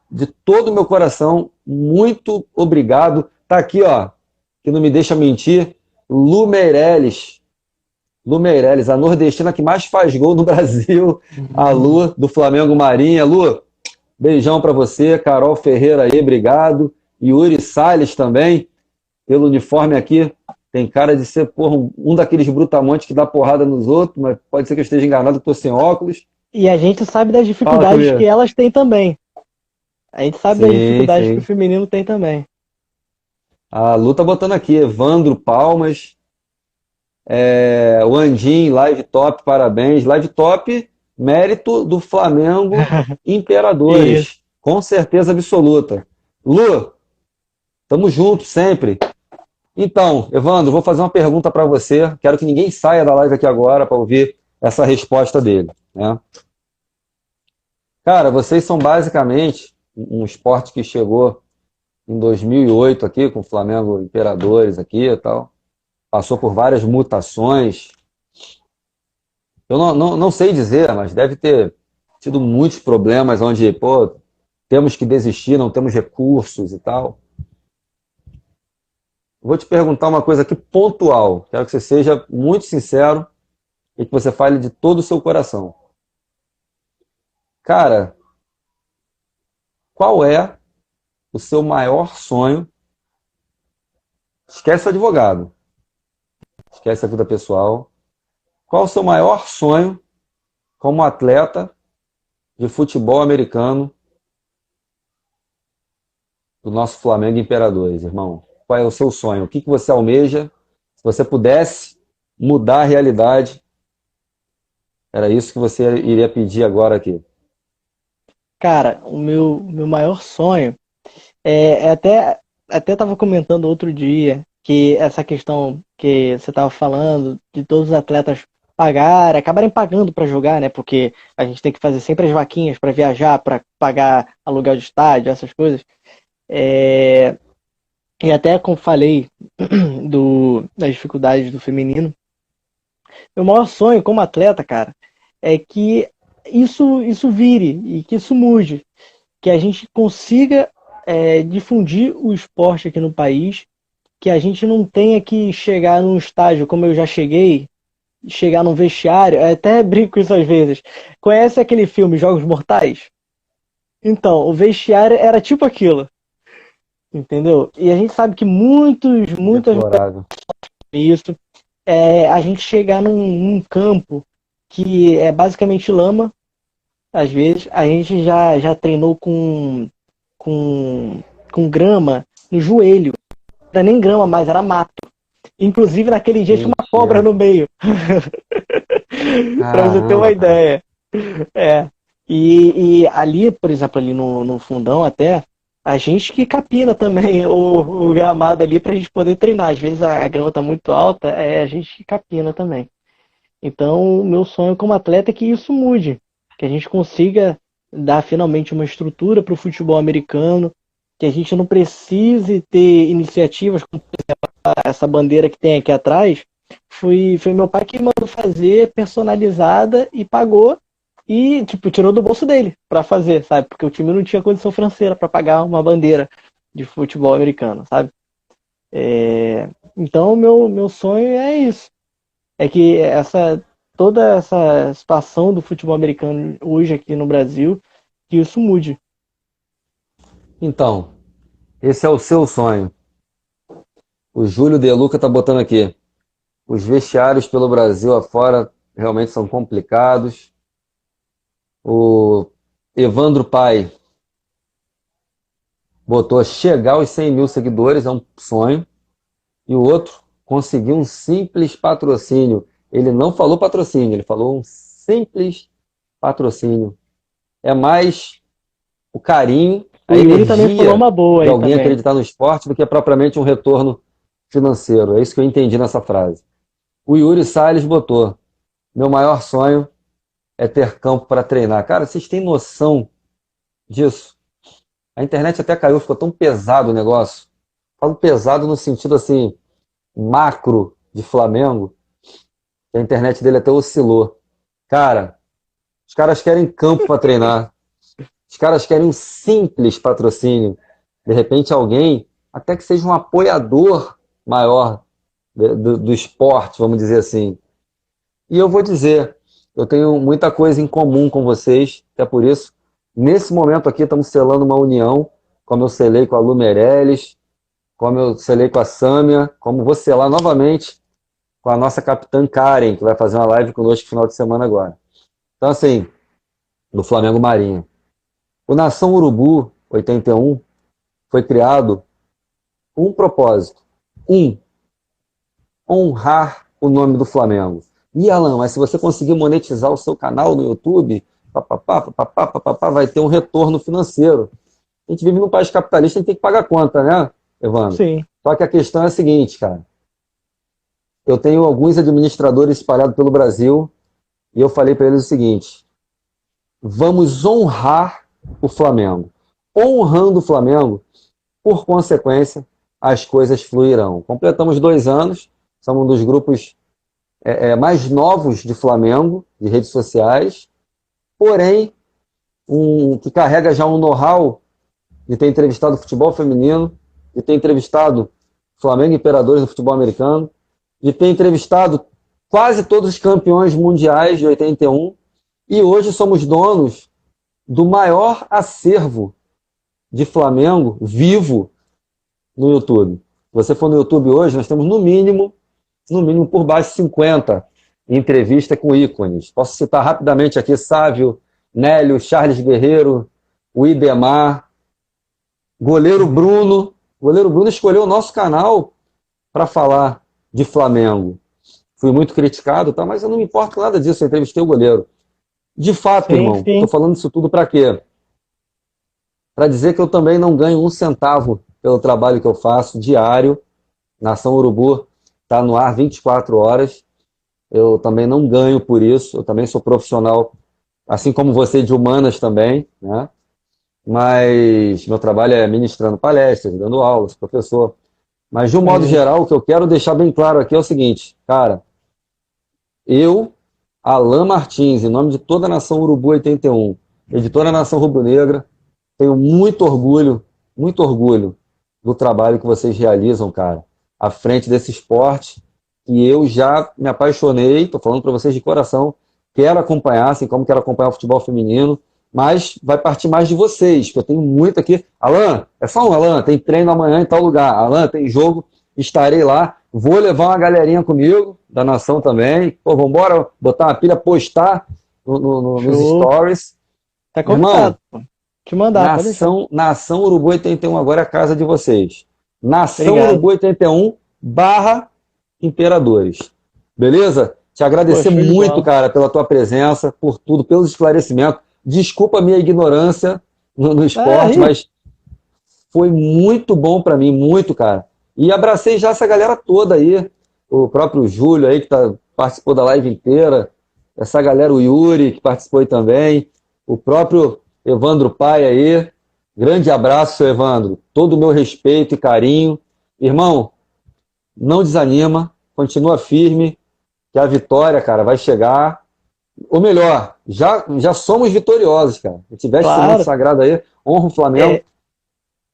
de todo o meu coração, muito obrigado. Tá aqui, ó, que não me deixa mentir, Lu Meirelles, a nordestina que mais faz gol no Brasil, a Lu, do Flamengo Marinha. Lu, beijão para você, Carol Ferreira aí, obrigado. Yuri Salles também, pelo uniforme aqui. Tem cara de ser, porra, um daqueles brutamontes que dá porrada nos outros, mas pode ser que eu esteja enganado, eu tô sem óculos. E a gente sabe das dificuldades que elas têm também. A gente sabe das dificuldades que o feminino tem também. A Lu tá botando aqui, Evandro Palmas, o Andim, Live Top, parabéns. Live Top, mérito do Flamengo Imperadores. Com certeza absoluta. Lu, tamo junto sempre. Então, Evandro, vou fazer uma pergunta para você. Quero que ninguém saia da live aqui agora para ouvir essa resposta dele, né? Cara, vocês são basicamente um esporte que chegou em 2008 aqui, com o Flamengo Imperadores aqui e tal. Passou por várias mutações. Eu não sei dizer, mas deve ter tido muitos problemas onde, pô, temos que desistir, não temos recursos e tal. Vou te perguntar uma coisa aqui pontual. Quero que você seja muito sincero e que você fale de todo o seu coração. Cara, qual é o seu maior sonho? Esquece o advogado. Esquece a vida pessoal. Qual o seu maior sonho como atleta de futebol americano do nosso Flamengo Imperadores, irmão? Qual é o seu sonho? O que você almeja? Se você pudesse mudar a realidade, era isso que você iria pedir agora aqui. Cara, o meu maior sonho até estava comentando outro dia que essa questão que você estava falando de todos os atletas acabarem pagando para jogar, né? Porque a gente tem que fazer sempre as vaquinhas para viajar, para pagar aluguel de estádio, essas coisas. E até como falei das dificuldades do feminino, meu maior sonho como atleta, cara, é que isso vire e que isso mude, que a gente consiga difundir o esporte aqui no país, que a gente não tenha que chegar num estágio como eu já cheguei, chegar num vestiário, eu até brinco isso às vezes. Conhece aquele filme Jogos Mortais? Então, o vestiário era tipo aquilo. Entendeu? E a gente sabe que muitas isso a gente chegar num campo que é basicamente lama, às vezes a gente já treinou com grama no joelho, não era nem grama mais, era mato. Inclusive naquele dia tinha uma cobra no meio. Pra você ter uma ideia. E ali, por exemplo, ali no fundão até, a gente que capina também o gramado ali pra gente poder treinar. Às vezes a grama tá muito alta, a gente que capina também. Então, o meu sonho como atleta é que isso mude. Que a gente consiga dar finalmente uma estrutura para o futebol americano. Que a gente não precise ter iniciativas como, por exemplo, essa bandeira que tem aqui atrás. Foi meu pai que mandou fazer, personalizada, e pagou. e, tipo, tirou do bolso dele pra fazer, sabe? Porque o time não tinha condição financeira pra pagar uma bandeira de futebol americano, sabe? Então, meu sonho é isso. É que toda essa situação do futebol americano hoje aqui no Brasil, que isso mude. Então, esse é o seu sonho. O Júlio De Luca tá botando aqui. Os vestiários pelo Brasil afora realmente são complicados. O Evandro Pai botou chegar aos 100 mil seguidores, é um sonho. E o outro, conseguir um simples patrocínio. Ele não falou patrocínio, ele falou um simples patrocínio. É mais o carinho, O a Yuri também falou energia uma boa de aí alguém também. acreditar no esporte do que propriamente um retorno financeiro. É isso que eu entendi nessa frase. O Yuri Salles botou: meu maior sonho é ter campo para treinar. Cara, vocês têm noção disso? A internet até caiu, ficou tão pesado o negócio. Falo pesado no sentido assim, macro de Flamengo, que a internet dele até oscilou. Cara, os caras querem campo para treinar. Os caras querem um simples patrocínio. De repente alguém, até que seja um apoiador maior do esporte, vamos dizer assim. E eu vou dizer, eu tenho muita coisa em comum com vocês, que é por isso, nesse momento aqui estamos selando uma união, como eu selei com a Lu Meirelles, como eu selei com a Sâmia, como vou selar novamente com a nossa capitã Karen, que vai fazer uma live conosco no final de semana agora. Então, assim, do Flamengo Marinho. O Nação Urubu 81 foi criado com um propósito. Honrar o nome do Flamengo. E, Alan, mas se você conseguir monetizar o seu canal no YouTube, vai ter um retorno financeiro. A gente vive num país capitalista, a gente tem que pagar conta, né, Evandro? Sim. Só que a questão é a seguinte, cara. Eu tenho alguns administradores espalhados pelo Brasil e eu falei para eles o seguinte: vamos honrar o Flamengo. Honrando o Flamengo, por consequência, as coisas fluirão. Completamos 2 anos, somos um dos grupos mais novos de Flamengo, de redes sociais, porém, que carrega já um know-how de ter entrevistado futebol feminino, de ter entrevistado Flamengo Imperadores no futebol americano, de ter entrevistado quase todos os campeões mundiais de 81, e hoje somos donos do maior acervo de Flamengo vivo no YouTube. Se você for no YouTube hoje, nós temos no mínimo por baixo 50 entrevista com ícones. Posso citar rapidamente aqui Sávio, Nélio, Charles Guerreiro, o Idemar, goleiro Bruno. O goleiro Bruno escolheu o nosso canal para falar de Flamengo. Fui muito criticado, tá? Mas eu não me importo nada disso, eu entrevistei o goleiro. De fato, irmão, estou falando isso tudo para quê? Para dizer que eu também não ganho um centavo pelo trabalho que eu faço diário. Nação Urubu está no ar 24 horas. Eu também não ganho por isso. Eu também sou profissional, assim como você, de humanas também, né? Mas meu trabalho é ministrando palestras, dando aulas, professor. Mas, de um modo geral, o que eu quero deixar bem claro aqui é o seguinte, cara. Eu, Alan Martins, em nome de toda a Nação Urubu 81, editora Nação Rubro-Negra, tenho muito orgulho do trabalho que vocês realizam, cara, à frente desse esporte, que eu já me apaixonei, estou falando para vocês de coração, quero acompanhar, assim como quero acompanhar o futebol feminino, mas vai partir mais de vocês, que eu tenho muito aqui. Alan, é só um, Alan, tem treino amanhã em tal lugar. Alan, tem jogo, estarei lá. Vou levar uma galerinha comigo, da Nação também. Pô, vambora botar uma pilha, postar nos stories. Tá convidado, pô. Te mandar, Nação Urubu 81 agora é a casa de vocês. Nação Obrigado. Urubu 81 / Imperadores. Beleza? Te agradecer muito, cara, pela tua presença, por tudo, pelos esclarecimentos. Desculpa a minha ignorância no esporte, mas foi muito bom para mim, muito, cara. E abracei já essa galera toda aí, o próprio Júlio aí, que participou da live inteira, essa galera, o Yuri, que participou aí também, o próprio Evandro Pai aí. Grande abraço, seu Evandro. Todo o meu respeito e carinho. Irmão, não desanima, continua firme, que a vitória, cara, vai chegar. Ou melhor, já somos vitoriosos, cara. Se tiver esse manto Claro, sagrado aí, honra o Flamengo, é,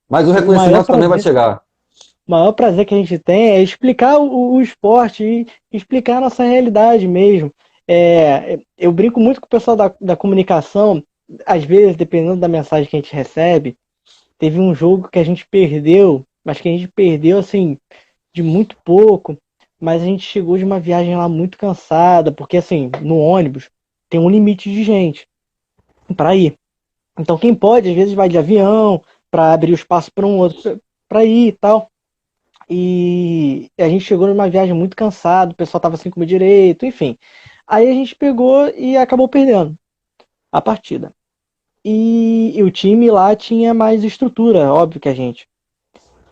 mas o o maior reconhecimento também vai prazer, chegar. o maior prazer que a gente tem é explicar o esporte e explicar a nossa realidade mesmo. Eu brinco muito com o pessoal da comunicação, às vezes, dependendo da mensagem que a gente recebe, teve um jogo que a gente perdeu, mas que a gente perdeu assim, de muito pouco, mas a gente chegou de uma viagem lá muito cansada, porque assim, no ônibus tem um limite de gente para ir. Então quem pode, às vezes vai de avião para abrir o espaço para um outro para ir e tal. E a gente chegou numa viagem muito cansado, o pessoal tava sem comer direito, enfim. Aí a gente pegou e acabou perdendo a partida. E o time lá tinha mais estrutura, óbvio que a gente.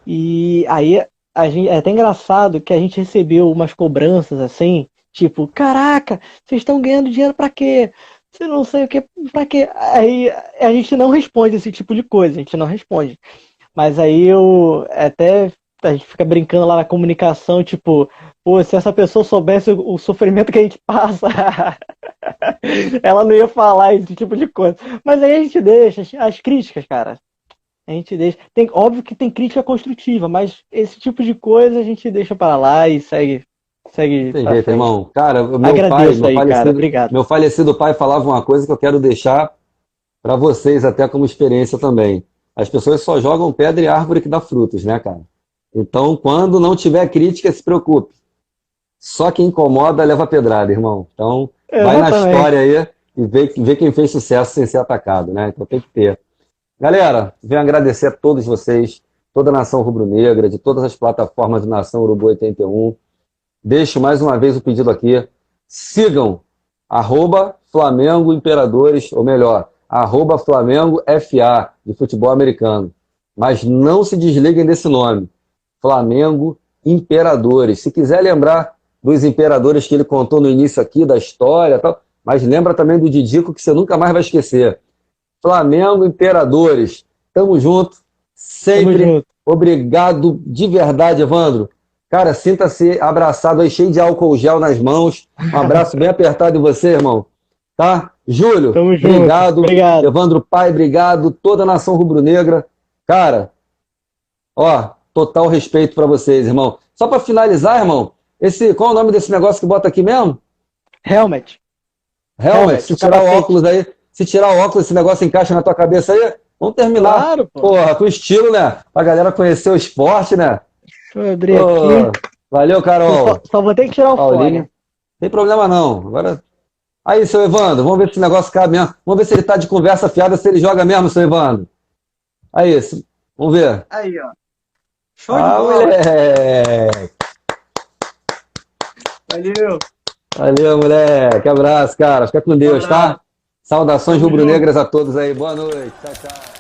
E aí é até engraçado que a gente recebeu umas cobranças assim, tipo, caraca, vocês estão ganhando dinheiro pra quê? Você não sei o que, pra quê? Aí a gente não responde esse tipo de coisa, a gente não responde. Mas aí eu até a gente fica brincando lá na comunicação, tipo, pô, se essa pessoa soubesse o sofrimento que a gente passa, ela não ia falar esse tipo de coisa. Mas aí a gente deixa as críticas, cara. A gente deixa. Óbvio que tem crítica construtiva, mas esse tipo de coisa a gente deixa para lá e segue Tem pra jeito, frente. irmão. Cara, o meu pai, Agradeço aí, cara. Obrigado. meu falecido pai falava uma coisa que eu quero deixar para vocês até como experiência também. As pessoas só jogam pedra e árvore que dá frutos, né, cara? Então, quando não tiver crítica, se preocupe. Só quem incomoda leva pedrada, irmão. Então, vai na Exatamente. história aí e vê quem fez sucesso sem ser atacado, né? Então tem que ter. Galera, venho agradecer a todos vocês, toda a nação rubro-negra, de todas as plataformas do Nação Urubu 81. Deixo mais uma vez o pedido aqui. Sigam @Flamengo Imperadores, ou melhor, @Flamengo FA, de futebol americano. Mas não se desliguem desse nome. Flamengo Imperadores. Se quiser lembrar dos imperadores que ele contou no início aqui, da história e tal, mas lembra também do Didico, que você nunca mais vai esquecer. Flamengo Imperadores. Tamo junto, Tamo sempre. junto. Obrigado de verdade, Evandro. Cara, sinta-se abraçado aí, cheio de álcool gel nas mãos. Um abraço bem apertado em você, irmão. Tá? Júlio, Tamo junto. obrigado. Obrigado. Evandro Pai, obrigado. Toda a nação rubro-negra. Cara, ó, total respeito pra vocês, irmão. Só pra finalizar, irmão, qual é o nome desse negócio que bota aqui mesmo? Helmet. Helmet, Helmet, se o tirar o capacete. óculos aí, se tirar o óculos, esse negócio encaixa na tua cabeça aí, vamos terminar. Claro, pô. Porra, com estilo, né? Pra galera conhecer o esporte, né? Deixa eu abrir aqui. Ô, valeu, Eu só, Carol. só vou ter que tirar o Paulinho. fone. Não tem problema não. Agora. Aí, seu Evandro, vamos ver se esse negócio cabe mesmo. Vamos ver se ele tá de conversa fiada, se ele joga mesmo, seu Evandro. Aí, vamos ver. Aí, ó. Show de Ah, bola. moleque. Valeu. Valeu, moleque. Abraço, cara. Fica com Um Deus, abraço. tá? Saudações Tamo junto. rubro-negras a todos aí. Boa noite. Tchau, tchau.